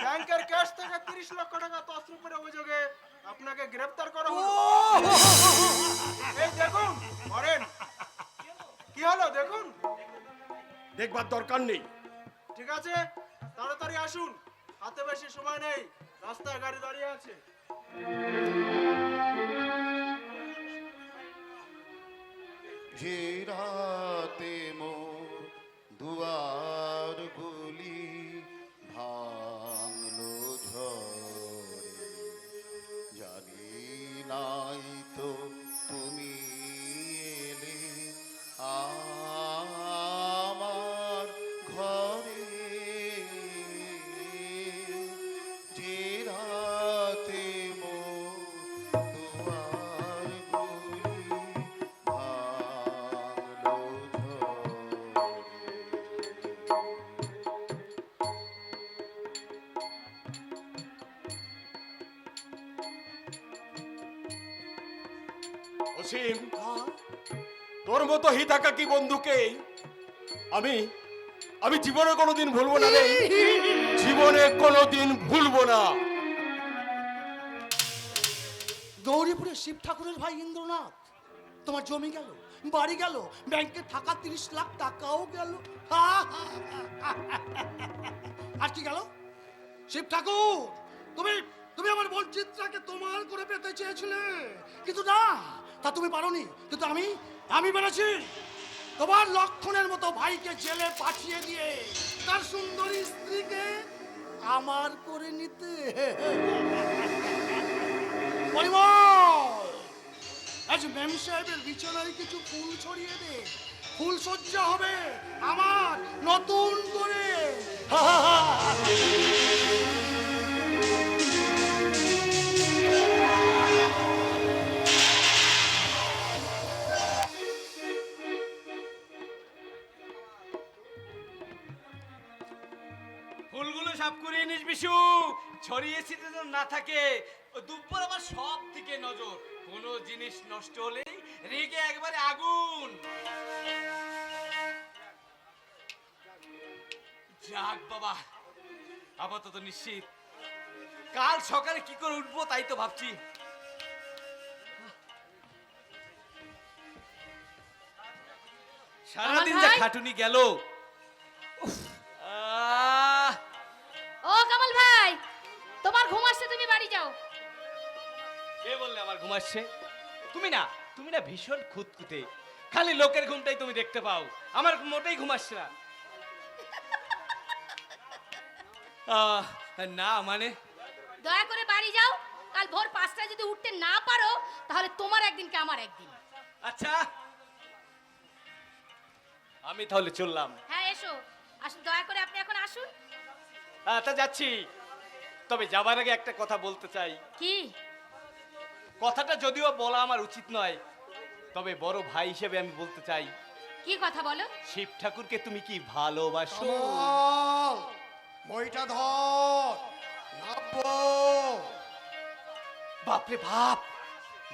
ব্যাংকের ক্যাশ থেকে 30 লক্ষ টাকা তছরূপের অভিযোগে আপনাকে গ্রেফতার করা হলো। এই দেখুন, করেন কি হলো দেখুন। দেখবার দরকার নেই। ঠিক আছে, তাড়াতাড়ি আসুন, হাতে বেশি সময় নেই, রাস্তায় গাড়ি দাঁড়িয়ে আছে। যে রাতে মোর দুয়ার গুলি ভাঙলো ঝড়ে, জানি নাই তো তুমি এলে আমার ঘরে। যে রাতে মোর দুয়ার গুলি ভাঙলো ঝড়ে। অসীম, তোর মতো হিতাকাঙ্ক্ষী বন্ধুকে আমি আমি জীবনে কোনোদিন ভুলবো না রে, জীবনে কোনোদিন ভুলবো না। গৌরীপুরে শিব ঠাকুরের ভাই ইন্দ্রনাথ, তোমার জমি গেল, বাড়ি গেল, ব্যাংকে থাকা 30 লাখ টাকাও গেল। আর কি গেল? শিব ঠাকুর, তুমি তুমি আমার বঞ্চিতটাকে তোমার করে পেতে চেয়েছিলে, কিন্তু না, তা তুমি পারোনি। কিন্তু আমি পেরেছি। তোমার লক্ষণের মতো ভাইকে জেলে পাঠিয়ে দিয়ে তার সুন্দরী স্ত্রীকে আমার করে নিতে। পরিমল, আজ ম্যাম সাহেবের বিছানায় কিছু ফুল ছড়িয়ে দে, ফুল সজ্জা হবে আমার নতুন করে। ফুলগুলো সাফ করে নিস বিশু, ছড়িয়েছি যেন না থাকে। ও দুপুর আমার সব দিকে নজর, কোনো জিনিস নষ্ট হলেই রেগে একবারে আগুন। যাক বাবা, আপাতত নিশ্চিত। কাল সকালে কি করে উঠবো তাই তো ভাবছি। সারাদিন যা ভাই? খাটুনি গেল। ও কামাল ভাই, তোমার ঘুম আসছে, তুমি বাড়ি যাও। কে বললে আমার ঘুম আসছে? তুমি না, তুমি না ভীষণ খুঁতখুঁতে, খালি লোকের ঘুমটাই তুমি দেখতে পাও, আমার মোটেই ঘুম আসছে না। না মানে দয়া করে বাড়ি যাও, কাল ভোর 5টায় যদি উঠতে না পারো তাহলে তোমার একদিন কে আমার একদিন। আচ্ছা, আমি তাহলে চললাম। হ্যাঁ এসো, আসুন, দয়া করে আপনি এখন আসুন। তা যাচ্ছি, তবে যাবার আগে একটা কথা বলতে চাই। কি? কথাটা যদিও বলা আমার উচিত নয়, তবে বড় ভাই হিসেবে আমি বলতে চাই। কি কথা বলো? শিব ঠাকুরকে তুমি কি ভালোবাসো? কমল, বইটা ধর, নাববো। বাপরে বাপ,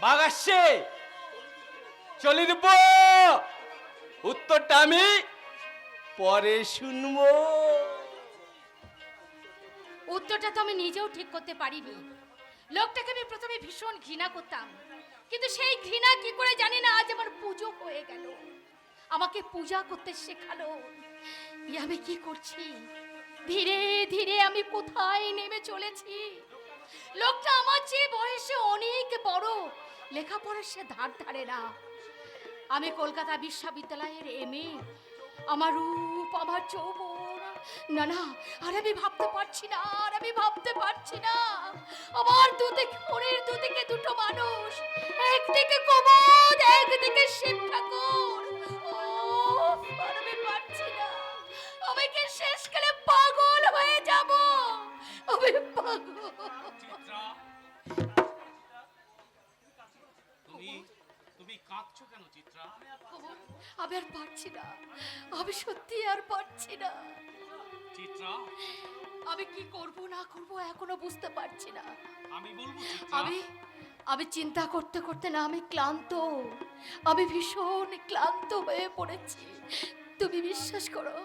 বাঘ আসছে, চলে দেব। উত্তরটা আমি পরে শুনবো। উত্তরটা তো আমি নিজেও ঠিক করতে পারিনি। লোকটাকে আমি প্রথমে ভীষণ ঘৃণা করতাম, কিন্তু সেই ঘৃণা কি করে জানি না আজ আমার পুজো হয়ে গেল। আমাকে পূজা করতে শেখালো। আমি কি করছি? ধীরে ধীরে আমি কোথায় নেমে চলেছি। লোকটা আমার চেয়ে বয়সে অনেক বড়, লেখাপড়া সে ধার ধারে না। আমি কলকাতা বিশ্ববিদ্যালয়ের এমএ, আমার রূপ, আমার যৌবন, না না, আর আমি ভাবতে পারছি না, আর আমি ভাবতে পারছি না। আমার দুদিকে, মনের দুদিকে দুটো মানুষ, একদিকে কুমুদ, একদিকে শিব ঠাকুর। আর আমি পারছি না, আমি কি শেষকালে পাগল হয়ে যাব? আমি পাগল। তুমি কাঁদছো কেন চিত্রা? আমি আর পারছি না, আমি সত্যি আর পারছি না। চিত্রা, আমি কি করব না করব এখনো বুঝতে পারছি না। আমি বলবো চিত্রা। আমি চিন্তা করতে করতে না আমি ক্লান্ত, আমি ভীষণ ক্লান্ত হয়ে পড়েছি। তুমি বিশ্বাস করো,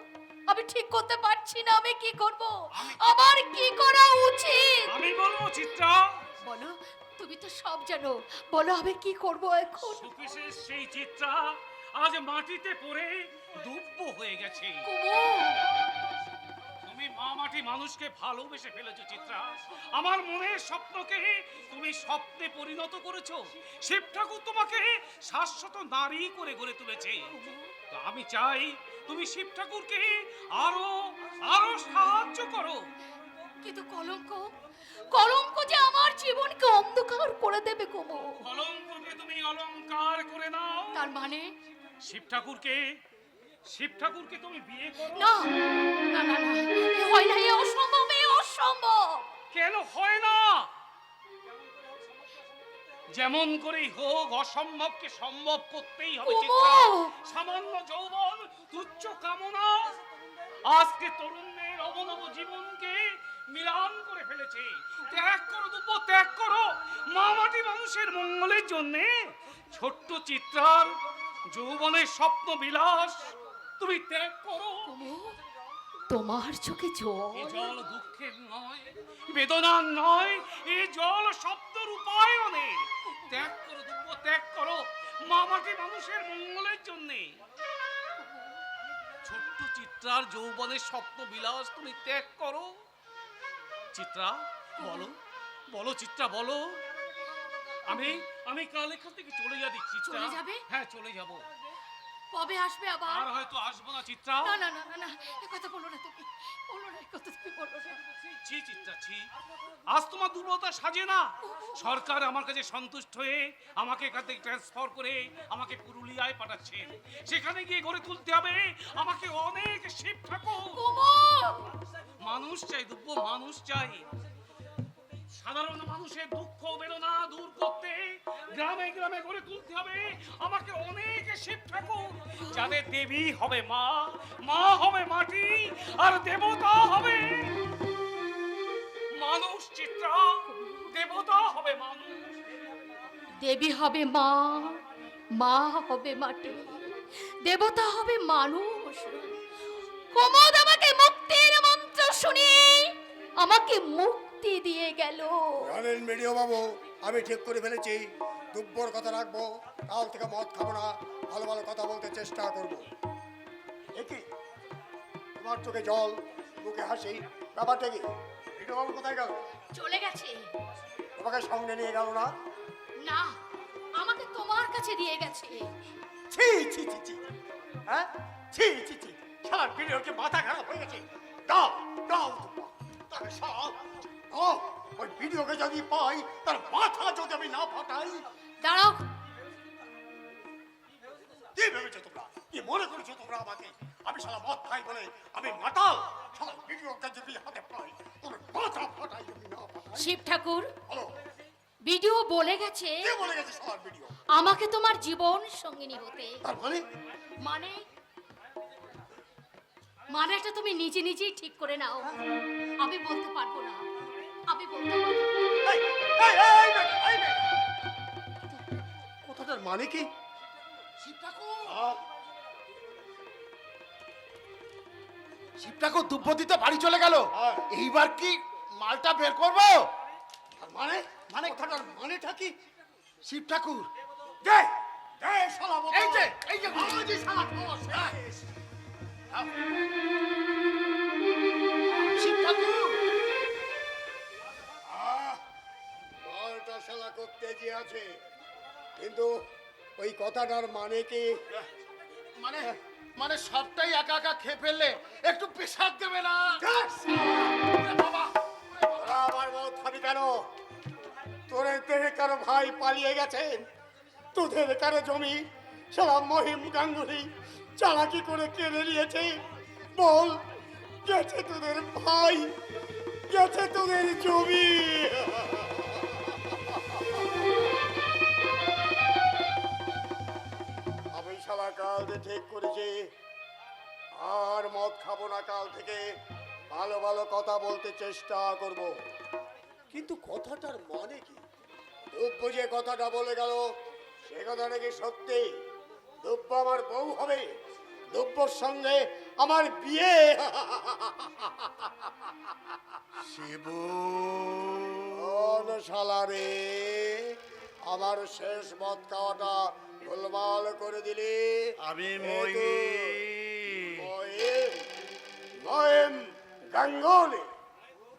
আমি ঠিক করতে পারছি না আমি কি করব, আমার কি করা উচিত। আমি বলবো চিত্রা। বলো, তুমি তো সব জানো, বলো আমি কি করব এখন। সুকেশের সেই চিত্রা আজ মাটিতে পড়ে দুব্ব হয়ে গেছে। তুমি মা মাটি মানুষকে ভালোবেসে ফেলেছো চিত্রা। আমার মনের স্বপ্নকে তুমি স্বপ্নে পরিণত করেছো। শিব ঠাকুর তোমাকে শাশ্বত নারী করে গড়ে তুলেছে। তো আমি চাই তুমি শিব ঠাকুরকে আরো আরো সাহায্য করো। কিন্তু কলঙ্ক, কলঙ্ক যে আমার জীবনকে অন্ধকার করে দেবে কুমু। কলঙ্ককে তুমি অলংকার করে নাও। তার মানে শিব ঠাকুরকে তুমি বিয়ে করো। না না না না, এ হয় না, এ অসম্ভব, এ অসম্ভব। কেন হয় না? যেমন করেই হোক অসম্ভবকে সম্ভব করতেই হবে চিত্রা। সামান্য যৌবন, তুচ্ছ কামনা আজকে তরুণদের অবনব জীবনকে মিলান করে ফেলেছে। ত্যাগ করো দুব্ব, ত্যাগ করো। মা মাটি মানুষের মঙ্গলের জন্যে ছোট্ট চিত্রার যৌবনের স্বপ্ন বিলাস তুমি ত্যাগ করো। তোমার চোখে জল, এ জল দুঃখের নয়, বেদনার নয়, এ জল শব্দ রূপায়নের। ত্যাগ করো দুঃখ, ত্যাগ করো। মা মাটি মানুষের মঙ্গলের জন্যে ছোট্ট চিত্রার যৌবনের স্বপ্ন বিলাস তুমি ত্যাগ করো। চিত্রা বলো, বলো চিত্রা বলো। আমি কাল এখান থেকে চলে যাচ্ছি চিত্রা। চলে যাবে? হ্যাঁ চলে যাব। কবে আসবে আবার? আর হয়তো আসবো না চিত্রা। না না না না না, এ কথা বলো না তুমি, বলো না, এ কথা তুমি বলো না। ছি চিত্রা ছি, আজ তোমার দুর্বলতা সাজে না। সরকার আমার কাছে সন্তুষ্ট হয়ে আমাকে এখান থেকে ট্রান্সফার করে আমাকে পুরুলিয়ায় পাঠাচ্ছেন। সেখানে গিয়ে গড়ে তুলতে হবে আমাকে অনেক শিব ঠাকুর। মানুষ চাই দুব্ব, মানুষ চাই। সাধারণ মানুষের দুঃখ বেদনা দূর করতে গ্রামে গ্রামে গড়ে তুলতে হবে আমাকে অনেক শিব ঠাকুর, যাদের দেবী হবে মা, মা হবে মাটি, আর দেবতা হবে মানুষ। চিত্রা, দেবতা হবে মানুষ। দেবী হবে মা, মা হবে মাটি, দেবতা হবে মানুষ। কুমুদ আমাকে মুক্তির মন্ত্র শুনিয়ে আমাকে মুক্তি দিয়ে গেল। জানেন মিডিও বাবু, আমি ঠিক করে ফেলেছি, দুব্বর কথা রাখবো, কাল থেকে মদ খাবো না, ভালো ভালো কথা বলতে চেষ্টা করবো। দেখি তোমার চোখে জল, মুখে হাসি, ব্যাপারটা কি? মিডিও বাবু কোথায় গেল? চলে গেছে। তোমাকে সঙ্গে নিয়ে গেল না? না, আমাকে তোমার কাছে দিয়ে গেছে। ছি ছি ছি ছি, হ্যাঁ ছি ছি ছি, সারা ভিডিওকে মাথা খারাপ হয়ে গেছে। দাও দাও তাকে সব দাও, ওই ভিডিওকে যদি পাই তার মাথা যদি আমি না ফাটাই। দাঁড়াও, কি ভেবেছো তোমরা? কি মনে করছো তোমরা আমাকে? আমি সারা মদ খাই বলে আমি মাতাল? সারা ভিডিওকে যদি হাতে পাই তোর মাথা ফাটাই যদি না ফাটাই। শিব ঠাকুর, হ্যালো, ভিডিও বলে গেছে কে বলে গেছে সারা ভিডিও? আমাকে তোমার জীবন সঙ্গিনী হতে। তার মানে মানে মানেটা তুমি নিজে নিজেই ঠিক করে নাও। আমি বলতে পারবো না, আমি বলতে পারবো না। এই এই এই বেটা, এই বেটা, কথাটার মানে কি? শিব ঠাকুর দুব্য দিতে বাড়ি চলে গেল। এইবার কি মালটা বের করবো? তার মানে মানে কথাটার মানেটা কি? শিব ঠাকুর, দে দে শালা বোতল। এই যে আজই শালা খাওয়া শেষ। শিব ঠাকুর, মালটা শালা করতে যে আছে, কিন্তু ওই কথাটার মানে কি? মানে মানে সবটাই একা একা খেয়ে ফেললে একটু পেশাব দেবে না? বাবা, তোরা আমার মত খাবি কেন? তোদের কারো ভাই পালিয়ে গেছেন, তোদের কারো জমি সারা মহিম গাঙ্গুলি চালাকি করে কেড়ে নিয়েছে। বল, গেছে তোদের ভাই, গেছে তোদের জমি। আমি সারা কাল ঠিক করেছি, আর মদ খাবো না। কাল থেকে ভালো ভালো কথা বলতে চেষ্টা করব। কিন্তু কথাটার মানে কি? দুব্য যে কথাটা বলে গেল সে কথাটা কি সত্যি? দুব্য আমার বউ হবে, দুব্যর সঙ্গে আমার বিয়ে। শিবু, শালা রে, আমার শেষ মদ খাওয়াটা গোলমাল করে দিলি। আমি মহিম গাঙ্গুলি,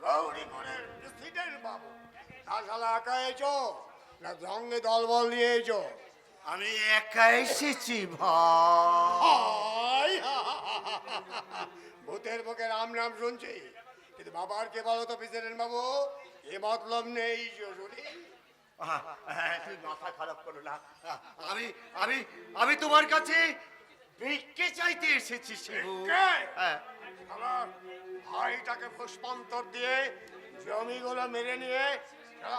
গৌরীপুরের প্রেসিডেন্ট বাবু। তা শালা একা এসো না সঙ্গে দলবল নিয়ে এসো? আমি একা এসেছি ভাই। ভূতের মুখে রাম নাম শুনছি, কিন্তু বাবার কে বলো তো প্রেসিডেন্ট বাবু? এ মতলব নেই শুনি। তুমি মাথা খারাপ করো না। আমি আমি আমি তোমার কাছে ভিক্ষে চাইতে এসেছি শিবু। হ্যাঁ, আমার ভাইটাকে পুষ্পান্তর দিয়ে জমিগুলো মেরে নিয়ে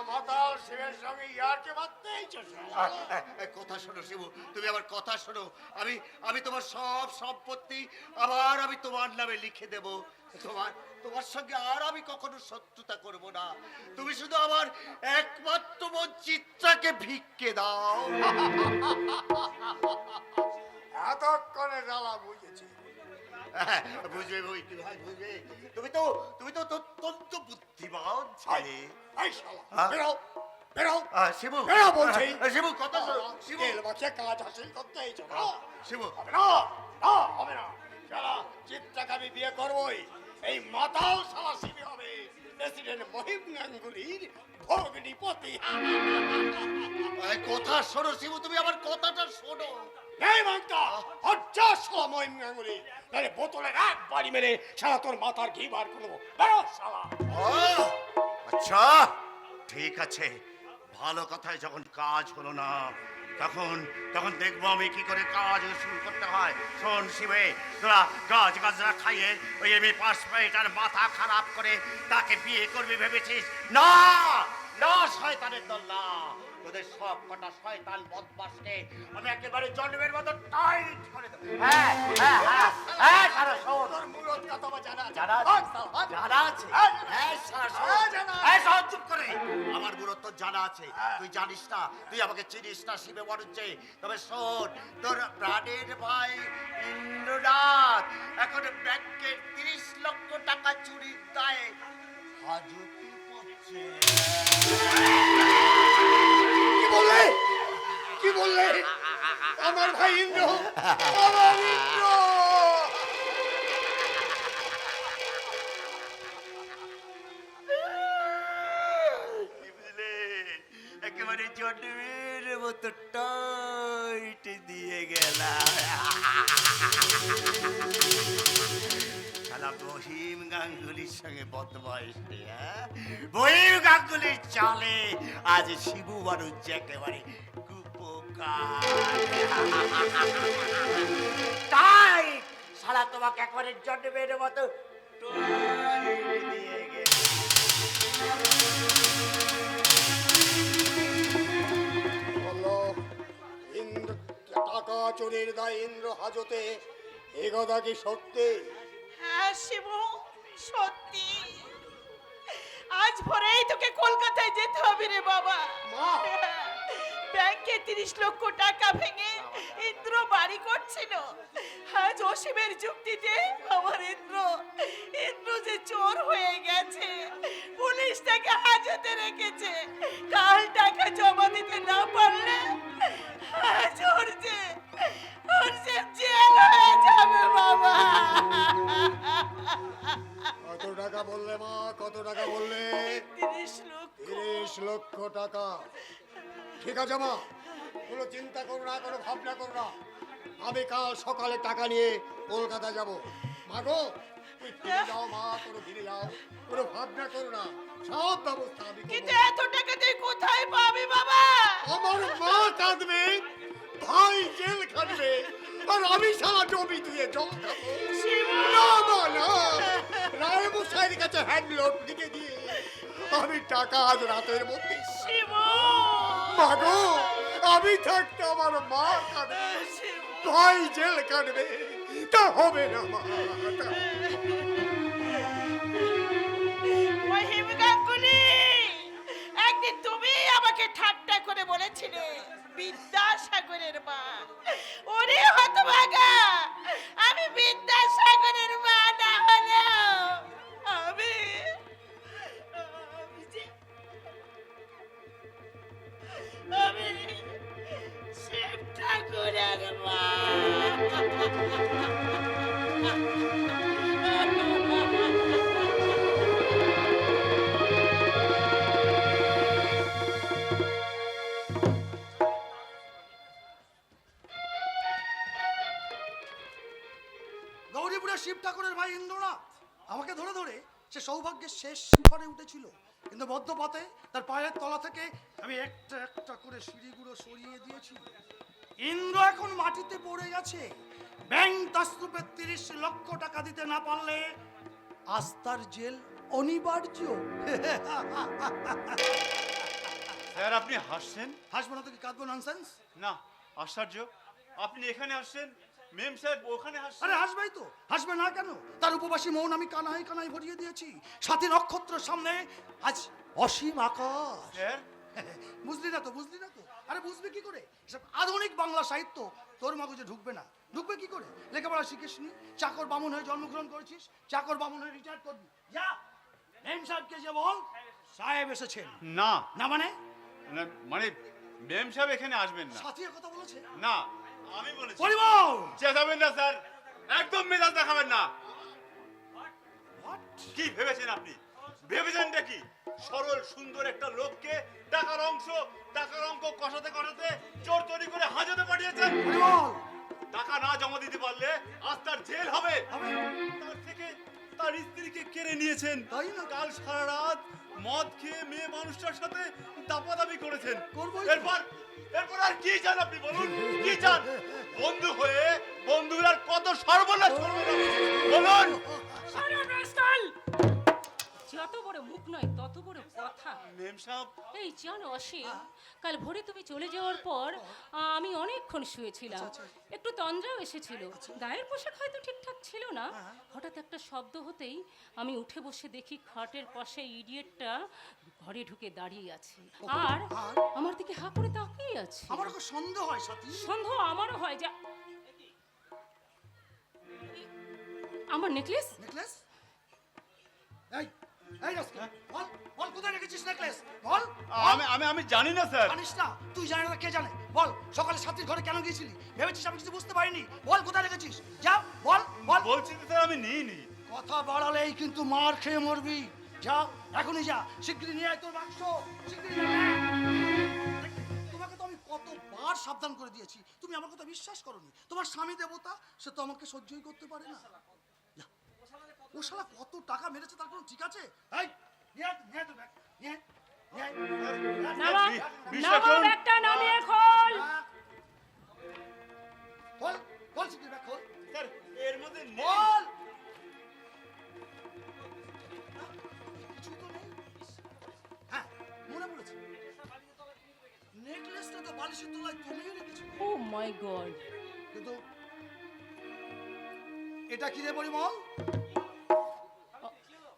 মাতাল শিবের সঙ্গে ইয়ারকে মারতেই কথা শোনো শিবু, তুমি আমার কথা শোনো। আমি আমি তোমার সব সম্পত্তি আবার আমি তোমার নামে লিখে দেব। তোমার তোমার সঙ্গে আর আমি কখনো শত্রুতা করব না। তুমি শুধু আমার একমাত্র বোন চিত্রাকে ভিক্ষে দাও। এতক্ষণে জ্বালা বুঝেছি। বুঝবে বুঝবে ভাই, বুঝবে। তুমি তো অত্যন্ত বুদ্ধিমান ছেলে। এই শালা, বেরো বেরো শিবু, বেরো বলছি। শিবু কথা শোনো। শিবু, তেল মাখিয়ে কাজ হাসিল করতে এইছো না? শিবু, হবে না, না হবে না। শালা চিত্রাকে আমি বিয়ে করবই। এই মাতাল শালা শিবি হবে প্রেসিডেন্ট মহিম গাঙ্গুলির ভগ্নিপতি। কথা শোনো শিবু, তুমি আমার কথাটা শোনো। এই মাংটা, হট যা শালা মহিম গাঙ্গুলি, নাহলে বোতলের এক বাড়ি মেরে শালা তোর মাথার ঘি বার করবো। বেরো শালা। ও আচ্ছা ঠিক আছে, ভালো কথায় যখন কাজ হলো না তখন তখন দেখবো আমি কি করে কাজ শুরু করতে হয়। শোন শিবে, তোরা গাছ গাছরা খাইয়ে ওই এমএ পাস পেয়েটার মাথা খারাপ করে তাকে বিয়ে করবি ভেবেছিস? না না, শয়তানের দল না, তোদের সব কটা শয়তান বদমাসকে আমি একেবারে জন্মের মতো টাইট করে দেবো। হ্যাঁ হ্যাঁ হ্যাঁ হ্যাঁ, সারা শোন, তোর মুরত কথা আমার জানা আছে। জানা আছে, জানা আছে। হ্যাঁ, সারা শোন। হ্যাঁ, শোন, চুপ করে। আমার গুরুত্ব জানা আছে, তুই জানিস না, তুই আমাকে চিনিস না শিবে বরুজ্জে। তবে শোন, তোর প্রাণের ভাই ইন্দ্রনাথ এখন ব্যাংকের 30 লক্ষ টাকা চুরির দায়ে হাজতে পড়ছে। কি বললে? কি বললে? আমার ভাই ইন্দ্র, আমার ইন্দ্র। কি বুঝলে? একেবারে জন্মের মতো টাইট দিয়ে গেলাম। শালা মহিম গাঙ্গুলির সঙ্গে বদমাইশ, মহিম গাঙ্গুলির চালে আজ শিবু বারুজ্জ একেবারে তাই শালা তোমাকে একেবারে জন্মের মতো টাইট দিয়ে গেল। বললো ইন্দ্র টাকা চুরির দায় ইন্দ্র হাজতে, এ কথা কি সত্যি? হ্যাঁ শিবু, সত্যি। আজ ভোরেই তোকে কলকাতায় যেতে হবে রে বাবা। মা! ব্যাংকে 30 লক্ষ টাকা ভেঙে ইন্দ্র বাড়ি করছিল। আজ অসীমের যুক্তিতে আমার ইন্দ্র যে চোর হয়ে গেছে, পুলিশ তাকে হাজতে রেখেছে। কাল টাকা জমা দিতে না পারলে আজ ওর যে জেল হয়ে যাবে বাবা। কত টাকা বললে মা, কত টাকা বললে? 30 লক্ষ। 30 লক্ষ টাকা। ঠিক আছে মা, কোনো চিন্তা করো না, কোনো ভাবনা করো না, আমি কাল সকালে টাকা নিয়ে কলকাতা যাব। মাগো, তুই ফিরে যাও মা, কোনো ফিরে যাও, কোনো ভাবনা করো না, সব ব্যবস্থা আমি কিন্তু করবো। এত টাকা তুই কোথায় পাবি বাবা? আমার মা কাঁদবে, ভাই জেল খাটবে, আর আমি সারা জমি ধুয়ে জল খাবো। না মা না, রায় মশাইয়ের কাছে হ্যান্ডলোড লিখে দিয়ে আমি টাকা আজ রাতের মধ্যে। শিবু, মাগো, আমি থাকতে আমার মা কাঁদবে, ভাই জেল কাটবে, তা হবে না মা। মহিম গাঙ্গুলি, একদিন তুমি আমাকে ঠাট্টা করে বলেছিলে বিদ্যাসাগরের মা। ওরে হতভাগা, আমি বিদ্যাসাগরের মা না হলেও আমি শিব ঠাকুরের মা। গৌরীপুরের শিব ঠাকুরের ভাই ইন্দ্রনাথ আমাকে ধরে ধরে সে সৌভাগ্যের শেষ শিখরে উঠেছিল, কিন্তু মধ্যপথে তার পায়ের তলা থেকে আমি একটা একটা করে সিঁড়িগুলো সরিয়ে দিয়েছি। ইন্দ্র এখন মাটিতে পড়ে গেছে। ব্যাংক তসরূপে 30 লক্ষ টাকা দিতে না পারলে আস্তার জেল অনিবার্য। স্যার আপনি হাসছেন? হাসবো না তো কি কাঁদবো? ননসেন্স। না, আশ্চর্য, আপনি এখানে আসছেন, মেম সাহেব ওখানে হাসছেন। আরে হাসবেই তো, হাসবে না কেন? তার উপবাসী মন আমি কানাই কানাই ভরিয়ে দিয়েছি। সাথী নক্ষত্রের সামনে আজ অসীম আকাশ। স্যার বুঝলি না তো, বুঝলি না তো? আরে বুঝবি কি করে? এসব আধুনিক বাংলা সাহিত্য তোর মগজে ঢুকবে না। ঢুকবে কি করে? লেখাপড়া শিখিসনি, চাকর বামুন হয়ে জন্মগ্রহণ করেছিস, চাকর বামুন হয়ে রিটায়ার করবি। যা মেম সাহেবকে যে বল সাহেব এসেছেন। না না মানে? মানে মেম সাহেব এখানে আসবেন না। সাথী এ কথা বলেছে? না, আমি বলেছি। পরিমল! চেঁচাবেন না স্যার, একদম মেজাজ দেখাবেন না। কি ভেবেছেন আপনি? ভেবেছেনটা কি? সরল সুন্দর একটা লোককে টাকার অঙ্ক কষাতে কষাতে চোর চুরি করে হাজতে পাঠিয়েছেন। পরিমল! টাকা না জমা দিতে পারলে আজ তার জেল হবে তার থেকে তার স্ত্রীকে কেড়ে নিয়েছেন তাই না? কাল সারা রাত মদ খেয়ে মেয়ে মানুষটার সাথে দাপাদাপি করেছেন করবোই তো। এরপর আর কি চান আপনি বলুন কি চান বন্ধু হয়ে বন্ধুর আর কত সর্বনাশ করবেন আপনি? বলুন যত বড় মুখ নয় তত বড় কথা। মেম সাহেব এই জানো অসীম, কাল ভোরে তুমি চলে যাওয়ার পর আমি অনেকক্ষণ শুয়েছিলাম। একটু তন্দ্রাও এসেছিল, গায়ের পোশাক হয়তো ঠিকঠাক ছিল না। হঠাৎ একটা শব্দ হতেই আমি উঠে বসে দেখি খাটের পাশে ইডিয়েটটা ঘরে ঢুকে দাঁড়িয়ে আছে আর আমার দিকে হা করে তাকিয়ে আছে। আমার খুব সন্দেহ হয় সাথী। সন্দেহ আমারও হয় যা আমার নেকলেস। নেকলেস? এই এই রাস্তা, বল বল কোথায় রেখেছিস নেকলেস? বল। আমি জানি না স্যার জানিস না? তুই জানিস না, কে জানে? বল, সকালে সাথীর ঘরে কেন গিয়েছিলি? ভেবেছিস আমি কিছু বুঝতে পারিনি? বল কোথায় রেখেছিস? যা বল বল। বলছি তো স্যার আমি নিইনি কথা বাড়ালেই কিন্তু মার খেয়ে মরবি। যা, এখনই যা, শিগগিরই নিয়ে আয় তোর বাক্স, শিগগিরই নিয়ে আয়। তোমাকে তো আমি কতবার সাবধান করে দিয়েছি, তুমি আমার কথা বিশ্বাস করোনি। তোমার স্বামী দেবতা, সে তো আমাকে সহ্যই করতে পারে না। যা। ও শালা কত টাকা মেরেছে তার কোনো ঠিক আছে? এই নিয়ে আয়, নিয়ে আয় তোর ব্যাগ, নিয়ে আয়, নিয়ে আয়, নিয়ে আয়। বিশ্বাস করুন ব্যাগটা নামিয়ে খোল। বল বল শিগগির ব্যাগ খোল। স্যার এর মধ্যে নেই বল। কিছুই তো নেই। হ্যাঁ, মনে পড়েছে, নেকলেসটা তো বালিশের তলায় তুমিই রেখেছো। ও মাই গড, কিন্তু এটা কি রে পরিমল?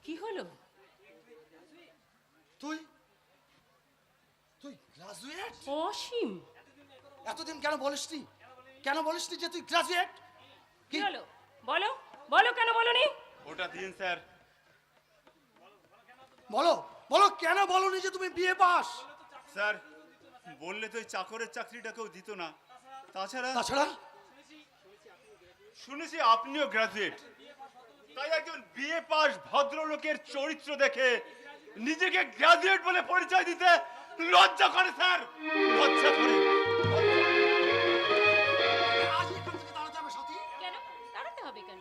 কি হলো? তুই তুই গ্রাজুয়েট? অসীম, এতদিন কেন বলিসনি? কেন বলিসনি যে তুই গ্রাজুয়েট? কি হলো বলো, বলো কেন বলনি? ওটা দিন স্যার বলো বলো, কেন বলনি যে তুমি বিএ পাস? স্যার বললে তো এই চাকরের চাকরিটা কেউ দিত না তাছাড়া তাছাড়া শুনেছি আপনিও গ্রাজুয়েট তাই একজন বিএ পাস ভদ্রলোকের চরিত্র দেখে নিজেকে গ্রাজুয়েট বলে পরিচয় দিতে লজ্জা করে স্যার লজ্জা করে আজ এখান থেকে দাঁড়াতে হবে সাথী। কেন দাঁড়াতে হবে কেন?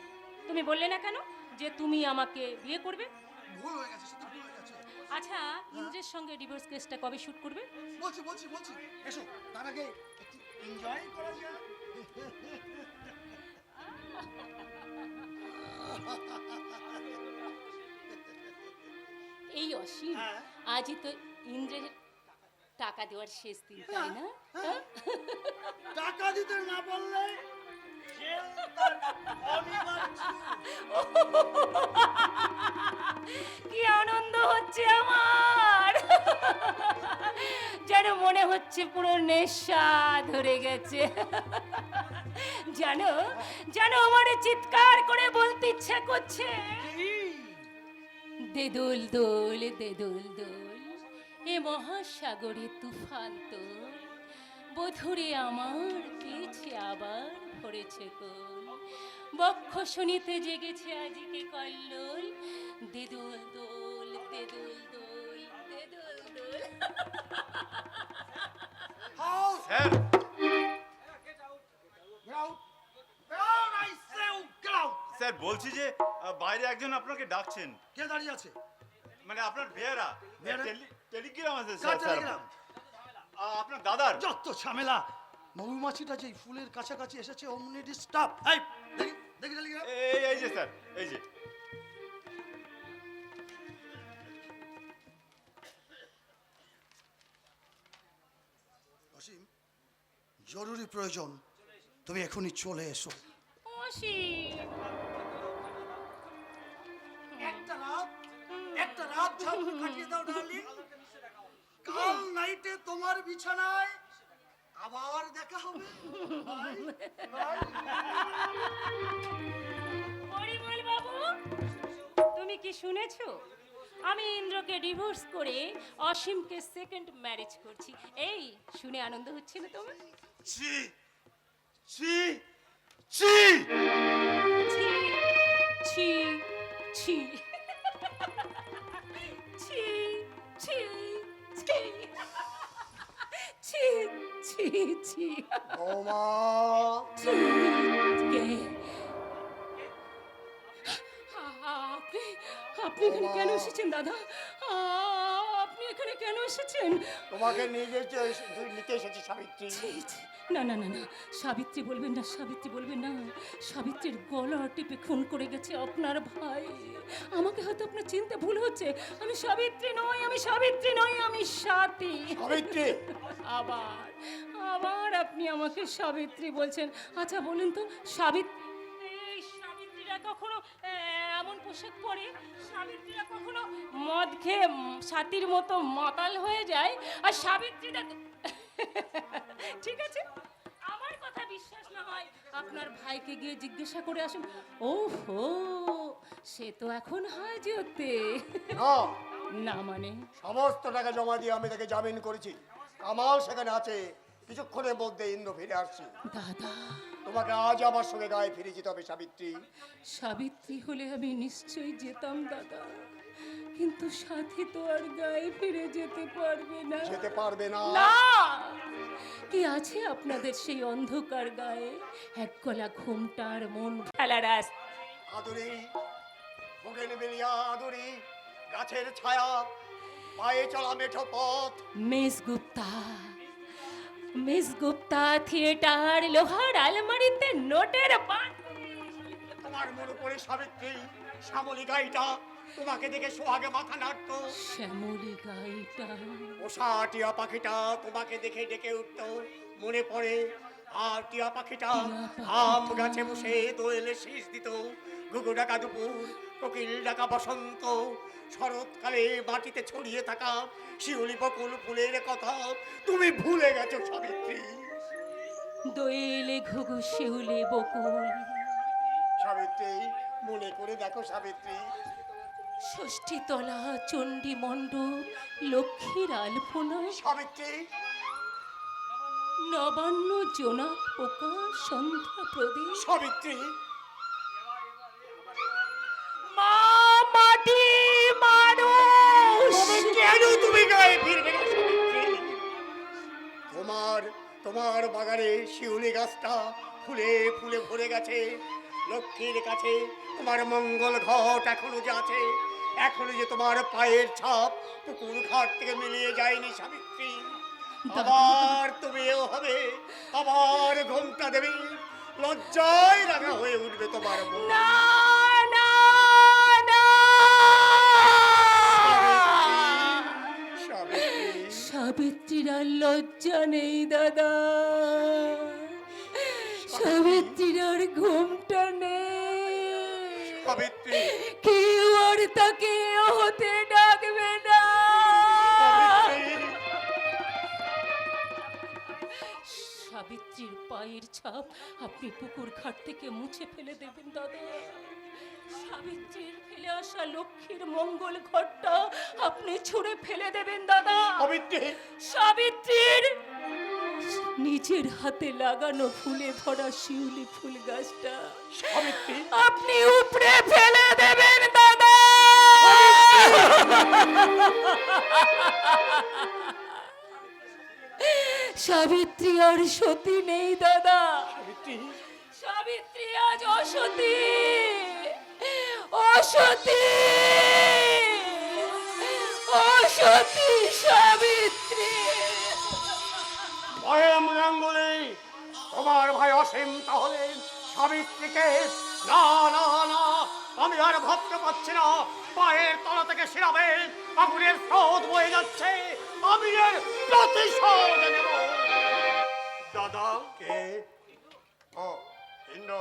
তুমি বললে না কেন যে তুমি আমাকে বিয়ে করবে? ভুল হয়ে গেছে সাথী, ভুল হয়ে গেছে। আচ্ছা, ইন্দ্রের সঙ্গে ডিভোর্স কেসটা কবে শুট করবে? বলছি বলছি বলছি, এসো, তার আগে একটু এনজয় করা যায়। এই অসীম, হ্যাঁ। আজই তো ইন্দ্রের টাকা দেওয়ার শেষ দিন, তাই না? হ্যাঁ? টাকা দিতে না বললে জেল তার অনিবার্য। কি আনন্দ হচ্ছে আমার, যেন মনে হচ্ছে পুরো নেশা ধরে গেছে। জানো জানো, আমার চিৎকার করে বলতে ইচ্ছা করছে, দে দোল দোল, দে দোল দোল, এ মহাসাগরে তুফান তোল, বধুরে আমার পেয়েছে আবার ভরেছে কোল, বক্ষ শুনিতে জেগেছে আজকে কল্লোল, দে দোল দোল, দে দোল দোল, দে দোল দোল। হাউ স্যার গ্রাউট গ্রাউট, আই সে গ্রাউট। স্যার বলছি যে বাইরে একজন আপনাকে ডাকছেন কে দাঁড়িয়ে আছে? মানে আপনার বেয়ারা বেয়ারা? টেলিগ্রাম আছে কার স্যার স্যার টেলিগ্রাম? আপনার দাদার যত ঝামেলা। মৌমাছিটা যেই ফুলের কাছাকাছি এসেছে অমনি ডিস্টার্ব। এই দেখি দেখি টেলিগ্রাম। এই যে স্যার এই যে অসীম, জরুরি প্রয়োজন, তুমি এখনই চলে এসো। অসীম, একটা রাত ঝাঁকুনি কাটিয়ে দাও ডার্লিং। কাল নাইটে তোমার বিছানায় আবার দেখা হবে। পরিমল বাবু, তুমি কি শুনেছো? আমি ইন্দ্রকে ডিভোর্স করে অসীমকে সেকেন্ড ম্যারেজ করছি। এই শুনে আনন্দ হচ্ছে না তোমার? ছি ছি ছি ছি ছি ছি ছি ছি ছি ছি ছি বৌমা ছি আপনি এখানে কেন এসেছেন দাদা? আপনি এখানে কেন এসেছেন? তোমাকে নিতে এসেছি সাবিত্রী। ছি, ছি। না না না না, সাবিত্রী বলবেন না, সাবিত্রী বলবেন না। সাবিত্রীর গলা টিপে খুন করে গেছে আপনার ভাই। আমাকে হয়তো আপনার চিনতে ভুল হচ্ছে। আমি সাবিত্রী নই, আমি সাবিত্রী নই, আমি সাথী। সাবিত্রী? আবার আবার আপনি আমাকে সাবিত্রী বলছেন। আচ্ছা বলুন তো, সাবিত্রীরা কখনো এমন পোশাক পরে? সাবিত্রীরা কখনো মদ খেয়ে সাথীর মতো মাতাল হয়ে যায়? আর সাবিত্রীরা ঠিক আছে, আমার কথা বিশ্বাস না হয় আপনার ভাইকে গিয়ে জিজ্ঞাসা করে আসুন। ওহো, সে তো এখন হাজতে। না, না মানে? সমস্ত টাকা জমা দিয়ে আমি তাকে জামিন করেছি। কামাল সেখানে আছে, কিছুক্ষণের মধ্যে ইন্দ্র ফিরে আসছি। দাদা, তোমাকে আজ আমার সঙ্গে গায়ে ফিরে যেতে হবে সাবিত্রী। সাবিত্রী হলে আমি নিশ্চয়ই যেতাম দাদা, কিন্তু সাথী তো আর গায়ে ফিরে যেতে পারবে না। যেতে পারবে না? না, কি আছে আপনাদের সেই অন্ধকার গায়ে? এক গলা ঘুমটার মন ফেলার আদুরি, বুকের বেলিয়া আদুরি, গাছের ছায়া, পায়ে চলা মেঠো পথ। মিস গুপ্তা থিয়েটার, লোহার আলমারিতে নোটের পাট। তোমার মনে পড়ে সাবিত্রী, শ্যামলী গাইটা তোমাকে দেখে সোহাগে মাথা নাড়তো। শ্যামলী গাইটা? ওষা টিয়া পাখিটা তোমাকে দেখে ডেকে উঠতো, মনে পড়ে? আর টিয়া পাখিটা আম গাছে বসে দোয়েলে শীষ দিত। ঘুঘু ডাকা দুপুর, কোকিল ডাকা বসন্ত, শরৎকালে মাটিতে ছড়িয়ে থাকা শিউলি বকুল ফুলের কথা তুমি ভুলে গেছো সাবিত্রী। দোয়েলে ঘুঘু শিউলি বকুল। সাবিত্রী, মনে করে দেখো সাবিত্রী। ষষ্ঠীতলা চণ্ডী মণ্ডপ, লক্ষ্মীর আলপনা। সাবিত্রী, নবান্ন জোনাক পোকা, সন্ধ্যা প্রদীপ। সাবিত্রী, মা মাটি মানুষ। কেন তুমি গায়ে ফিরবে না সাবিত্রী? তোমার বাগানে শিউলি গাছটা ফুলে ফুলে ভরে গেছে। লক্ষ্মীর কাছে তোমার মঙ্গল ঘট এখনো যে আছে, এখনো যে তোমার পায়ের ছাপ পুকুর ঘাট থেকে মিলিয়ে যায়নি সাবিত্রী। আবার তুমিও হবে, আবার ঘোমটা দেবে, লজ্জায় রাঙা হয়ে উঠবে তোমার মুখ। না না না, সাবিত্রী, সাবিত্রীর আর লজ্জা নেই দাদা, সাবিত্রীর আর ঘুমটা নেই। সাবিত্রী, কেউ আর তাকে হতে ডাকবে না। সাবিত্রীর পায়ের ছাপ আপনি পুকুর ঘাট থেকে মুছে ফেলে দেবেন দাদা। সাবিত্রীর ফেলে আসা লক্ষ্মীর মঙ্গল ঘটটা আপনি ছুঁড়ে ফেলে দেবেন দাদা। সাবিত্রীর নিজের হাতে লাগানো ফুলে ভরা শিউলি ফুল গাছটা আপনি উপড়ে ফেলে দেবেন দাদা। সাবিত্রী আর সতী নেই দাদা, সাবিত্রী আজ অসতী, অসতী, অসতী সাবিত্রী। মঙ্গলে তোমার ভাই অসীম তাহলে সাবিত্রীকে? না না না, আমি আর ভাবতে পারছি না। পায়ের তলা থেকে শিরাবে আগুনের স্রোত বয়ে যাচ্ছে, আমি এর প্রতিশোধ নেব। দাদা, কে? ও ইন্দ্র।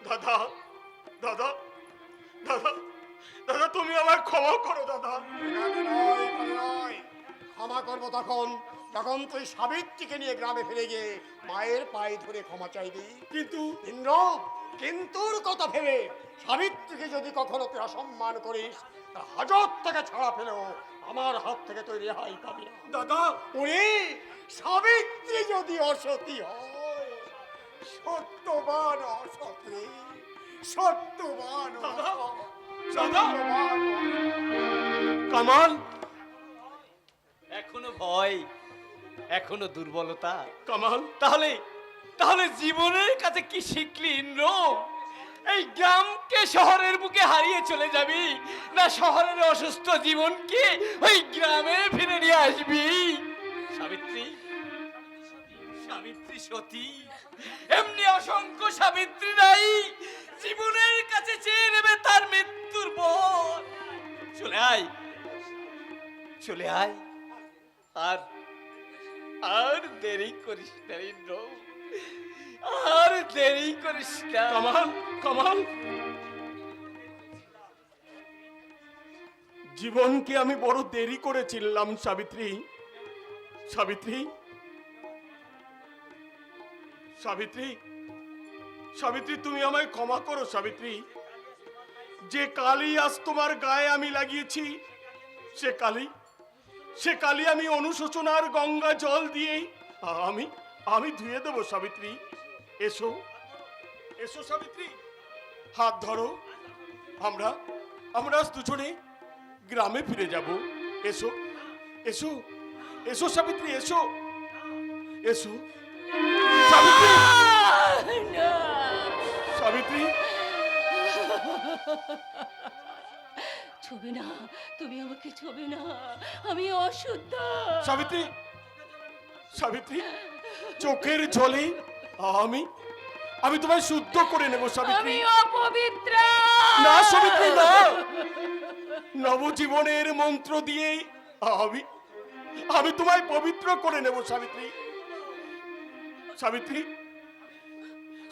দাদা, দাদা, দাদা, দাদা, তুমি আমায় ক্ষমা করো দাদা। এখানে নয়, এখানে নয়। ক্ষমা করবো তখন যখন তুই সাবিত্রীকে নিয়ে গ্রামে ফিরে গিয়ে মায়ের পায়ে ধরে ক্ষমা চাইবি। কিন্তু ইন্দ্র, কিন্তুর কথা ভেবে সাবিত্রীকে যদি কখনো তুই অসম্মান করিস, তা হাজত থেকে ছাড়া পেলেও আমার হাত থেকে তুই রেহাই পাবি না। দাদা, ওরে, সাবিত্রী যদি অসতী হয়, সত্যবান অসতী, সত্যবান দাদা, সত্যবান। কামাল, এখনো ভয়, এখনো দুর্বলতা। কামাল, তাহলে তাহলে জীবনের কাছে কি শিখলি ইন্দ্র? এই এই গ্রামকে শহরের বুকে হারিয়ে চলে যাবি, না শহরের অসুস্থ জীবনকে ওই গ্রামে ফিরে নিয়ে আসবি? সাবিত্রী, সাবিত্রী সতী, এমনি অসংখ্য সাবিত্রী নাই জীবনের কাছে চেয়ে নেবে তার মৃত্যুর পর। চলে আয়, চলে আয়, আর আর দেরি করিস না ইন্দ্র, আর দেরি করিস না। কামাল, কামাল, জীবনকে আমি বড় দেরি করেছিলাম সাবিত্রী। সাবিত্রী, সাবিত্রী, সাবিত্রী, তুমি আমায় ক্ষমা করো সাবিত্রী। যে কালি আজ তোমার গায়ে আমি লাগিয়েছি, সে কালি আমি অনুশোচনার গঙ্গা জল দিয়ে আমি ধুয়ে দেবো সাবিত্রী। এসো, এসো সাবিত্রী, হাত ধরো, আমরা আজ দুজনে গ্রামে ফিরে যাব। এসো, এসো, এসো সাবিত্রী, এসো, এসো সাবিত্রী, সাবিত্রী। ছবে না, তুমি আমাকে ছবে না, আমি অশুদ্ধ। সাবিত্রী, সাবিত্রী, চোখের জলে আমি তোমায় শুদ্ধ করে নেব সাবিত্রী। আমি অপবিত্র। না সাবিত্রী, না, নবজীবনের মন্ত্র দিয়ে আমি তোমায় পবিত্র করে নেব সাবিত্রী। সাবিত্রী,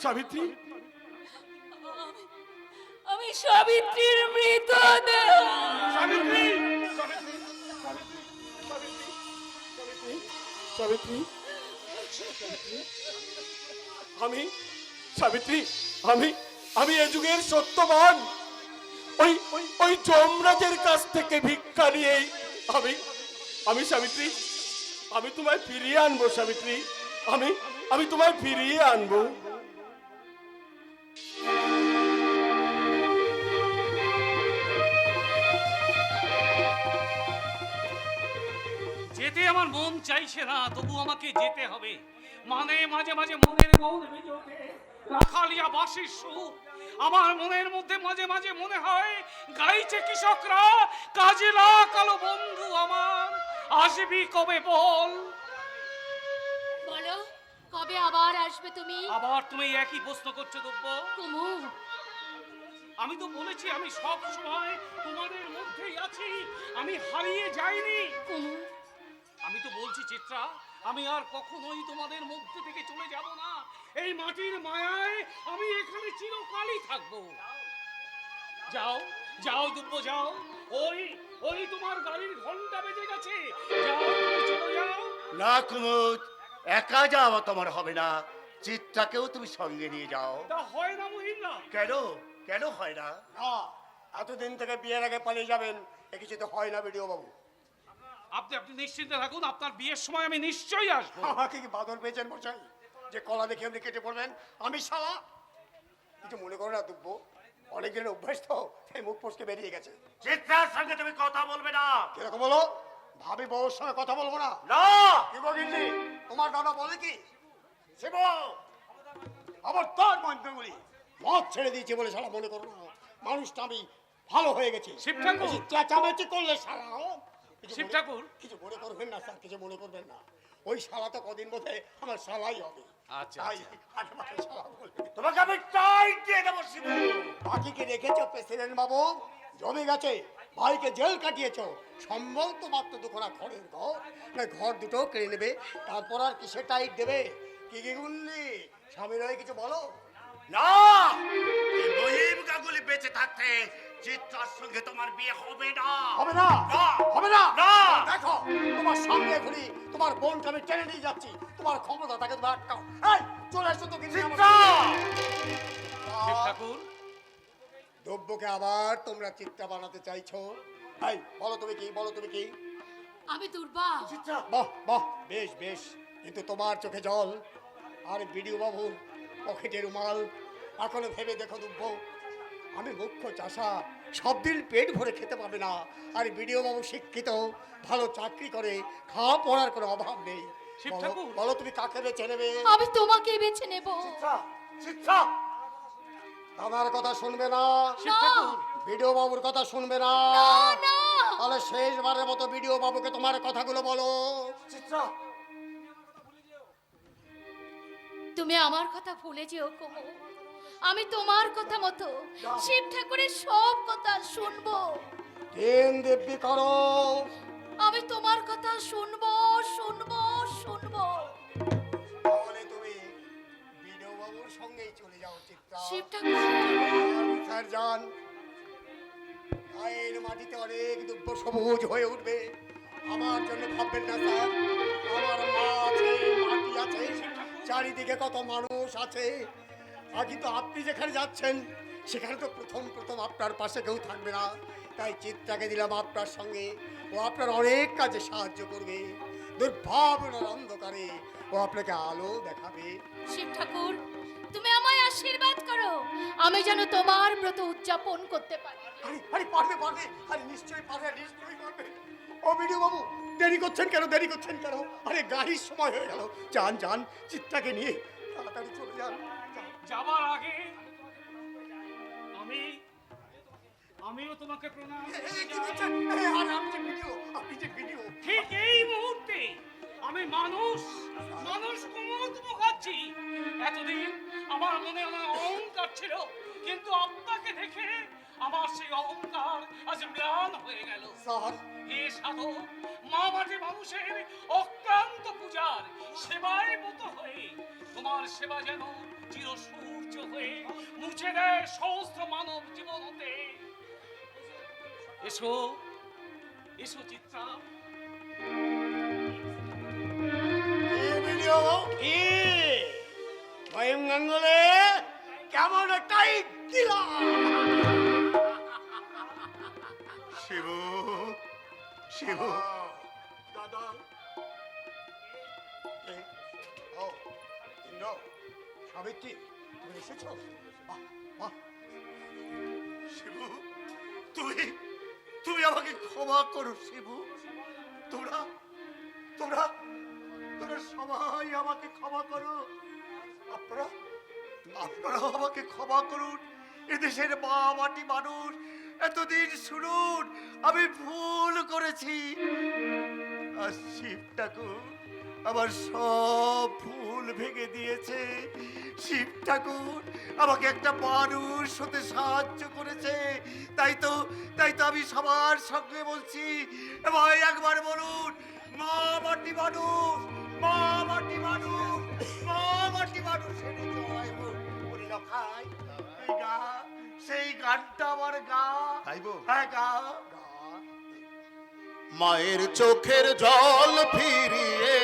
সাবিত্রী, আমি সাবিত্রীর মৃতদেহ। সাবিত্রী, সাবিত্রী, সাবিত্রী, আমি সাবিত্রী, আমি এ যুগের সত্যবান ওই যমরাজের কাছ থেকে ভিক্ষা নিয়ে আমি সাবিত্রী, আমি তোমায় ফিরিয়ে আনবো সাবিত্রী, আমি তোমায় ফিরিয়ে আনবো। যেতে আমার মন চাইছে না, তবু আমাকে যেতে হবে। মানে মাঝে মাঝে মনের মন বেজে ওঠে রাখালিয়া বাঁশির সুর। আমার মনের মধ্যে মাঝে মাঝে মনে হয় গাইছে কৃষকরা, কাজে লাগালো বন্ধু আমার, আসবি কবে বল? বলো, কবে আবার আসবে তুমি? আবার তুমি একই প্রশ্ন করছো দুব্ব? কুমু, আমি তো বলেছি আমি সব সময় তোমাদের মধ্যেই আছি, আমি হারিয়ে যাইনি। কুমু, আমি তো বলছি চিত্রা, আমি আর কখনোই তোমাদের মধ্যে থেকে চলে যাব না। এই মাটির মায়ায় আমি এখানে চিরকালই থাকবো। যাও, যাও দুব্ব, যাও, ওই তোমার গাড়ির ঘন্টা বেজে গেছে, যাও, তুমি চলে যাও। না কুমুদ, একা যাওয়া তোমার হবে না, চিত্রাকেও তুমি সঙ্গে নিয়ে যাও। তা হয় না মহিন্দা? কেন, কেন হয় না? না, এতদিন থেকে বিয়ের আগে পালিয়ে যাবেন, এ কিছু তো হয় না বিডিও বাবু। আপনি নিশ্চিন্তে থাকুন, আপনার বিয়ের সময় আমি নিশ্চয়ই আসবো। আমাকে কি বাদর পেয়েছেন মশাই, যে কলা দেখে আপনি কেটে পড়বেন? আমি শালা কিছু মনে করো না দুব্বো, অনেক দিনের অভ্যাস তো, তাই মুখ ফসকে বেরিয়ে গেছে। চিত্রার সঙ্গে তুমি কথা বলবে না। কিরকম বলো? ভাবি বউর সঙ্গে কথা বলবো না? না, কি বলিনি? তোমার দাদা বলে কি শিব আবার তার মন্ত্রগুলি মদ ছেড়ে দিয়েছে বলে শালা মনে করো না মানুষটা আমি ভালো হয়ে গেছে। শিব ঠাকুর। বেশি চেঁচামেচি করলে শালা শিব ঠাকুর। কিছু মনে করবেন না স্যার, কিছু মনে করবেন না। ওই শালা তো কদিন বোধে আমার শালাই হবে। আচ্ছা, তাই আগে মাঝে শালা বলবে। তোমাকে আমি টাইট দিয়ে দেবো শিবু। বাকি কি রেখেছো প্রেসিডেন্ট বাবু? জমে গেছে, ভাইকে জেল কাটিয়েছো, সম্ভব তো মাত্র দুখানা ঘরের ঘর, না ঘর দুটো কেড়ে নেবে, তারপর আর কিসে টাইট দেবে? কি কি গুনলি স্বামীর হয়ে কিছু বলো না, এই মহিম গাঙ্গুলি বেঁচে থাকতে চিত্রার সঙ্গে তোমার বিয়ে হবে না। হবে না? না। হবে না? না। দেখো তোমার সামনে ঘুরি তোমার বোনকে আমি টেনে নিয়ে যাচ্ছি, তোমার ক্ষমতা তাকে তুমি আটকাও। এই চলে এসো তো কিন্তু চিত্রা! শিব ঠাকুর। দ্রব্যকে আবার তোমরা চিত্রা বানাতে চাইছো? এই বলো তুমি কি, বলো তুমি কি? আমি দুর্বা। বাহ বাহ, বেশ বেশ, কিন্তু তোমার চোখে জল আর বিডিও বাবুর পকেটে রুমাল। এখনো ভেবে দেখো দুব্য, আমি মুখ্য চাষা, সব দিন পেট ভরে খেতে পাবে না, আর বিডিও বাবু শিক্ষিত, ভালো চাকরি করে, খাওয়া পড়ার কোনো অভাব নেই। শিব বলো, ঠাকুর। বলো তুমি কাকে বেছে নেবে? আমি তোমাকেই বেছে নেব। চিত্রা, চিত্রা! আমার কথা শুনবে না, না বিডিও বাবুর কথা শুনবে না, না তাহলে শেষবারের মতো বিডিও বাবুকে তোমার কথাগুলো বলো। চিত্রা, তুমি আমার কথা ভুলে যেও কুমু। আমি তোমার কথা মতো শিব ঠাকুরের সব কথা শুনবো। তিন দিব্যি করো। আমি তোমার কথা শুনবো শুনবো শুনবো। তাহলে তুমি বিডিও বাবুর সঙ্গেই চলে যাও চিত্রা। শিব ঠাকুর স্যার যান, গায়ের মাটিতে অনেক দুব্য সবুজ হয়ে উঠবে। আমার জন্য ভাববেন না স্যার, আমার মা আছে, মাটি আছে, চারিদিকে কত মানুষ আছে। আর কিন্তু আপনি যেখানে যাচ্ছেন সেখানে তো প্রথম আপনার পাশে কেউ থাকবে না। তাই চিত্রাকে দিলাম আপনার সঙ্গে, ও আপনার অনেক কাজে সাহায্য করবে। দুর্ভাবনার অন্ধকারে ও আপনাকে আলো দেখাবে। শিব ঠাকুর তুমি আমায় আশীর্বাদ করো, আমি যেন তোমার ব্রত উদযাপন করতে পারি। আরে আরে পারবে পারবে, আরে নিশ্চয়ই পারবে, নিশ্চয়ই পারবে। ও বিডিও বাবু, দেরি করছেন কেন, দেরি করছেন কেন? আরে গাড়ির সময় হয়ে গেল। যান যান, চিত্রাকে নিয়ে তাড়াতাড়ি চলে যান। যাবার আগে আমিও তোমাকে প্রণাম করতে এই, কি চাই। করছেন? আর আমি যে বিডিও, আপনি যে বিডিও। ঠিক এই মুহূর্তে আমি মানুষ কুমুদ মুখাচ্ছি। এতদিন আমার মনে অনেক অহংকার ছিল, কিন্তু আপনাকে দেখে আমার সেই অহংকার আজ ম্লান হয়ে গেল। স্যার, হে সাধক, মা মাটি মানুষের অক্লান্ত পূজার সেবায় ব্রত হয়ে তোমার সেবা যেন চিরসূর্য হয়ে মুছে দেয় সহস্র মানব জীবন হতে। এসো এসো চিত্রা। এই বিডিও কি স্বয়ং গাঙ্গুলে কেমন একটাই দিলাম। শিবু, শিবু, দাদা, ও ইন্দ্র, সাবিত্রী, তুমি এসেছো? বাহ, বাহ। শিবু, তুমি তুমি আমাকে ক্ষমা করো শিবু। তোমরা তোমরা তোমরা সবাই আমাকে ক্ষমা করো। আপনারা আপনারা আমাকে ক্ষমা করুন। এদেশের মা মাটি মানুষ, এতদিন শুনুন আমি ভুল করেছি। আর শিব ঠাকুর আমার সব ভুল ভেঙে দিয়েছে। শিব ঠাকুর আমাকে একটা মানুষ হতে সাহায্য করেছে। তাই তো আমি সবার সঙ্গে বলছি, ভাই একবার বলুন, মা মাটি মানুষ, মা মাটি মানুষ, মা মাটি মানুষের জয় হোক। বলি লখাই, এই গা, সেই গানটা আমার গা। গাইবো? হ্যাঁ গা। মায়ের চোখের জল ফিরিয়ে,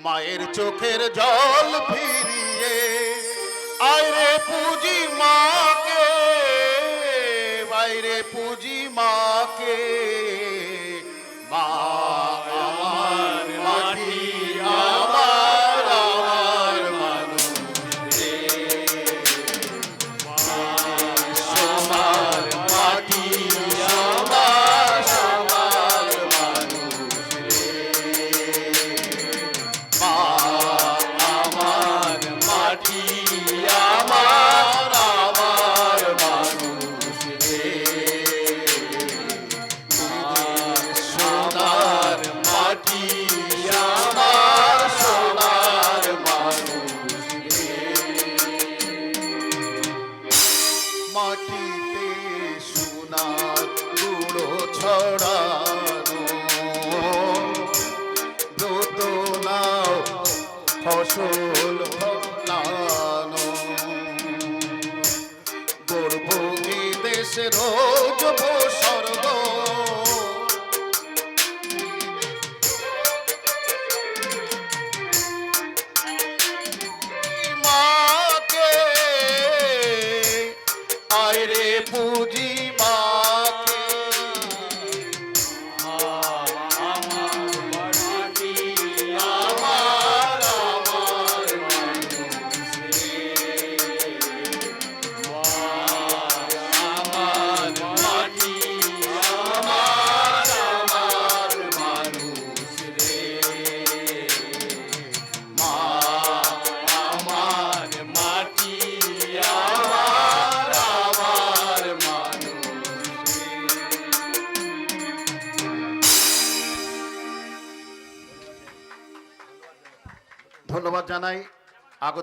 মায়ের চোখের জল ফিরিয়ে আইরে পুজি মাকে, বাইরে পুজি মাকে। মা আমার মাটি, আমার আমার মানুষ রে। মা আমার মাটি, আমার আমার মানুষ রে। মা আমার মাটি, আমার আমার মানুষ রে। সোনার মাটি, আমার সোনার মানুষ রে। মাটিতে সোনার গুঁড়ো ছড়ানো, দ্রুত নাও ফসল ফলানো। গর্ব দেশের রোজ ভূস্বর্গ, মাকে আইরে পুজি মাকে। আমার মাটি, আমার আমার মানুষ রে। আমার ধন্যবাদ জানাই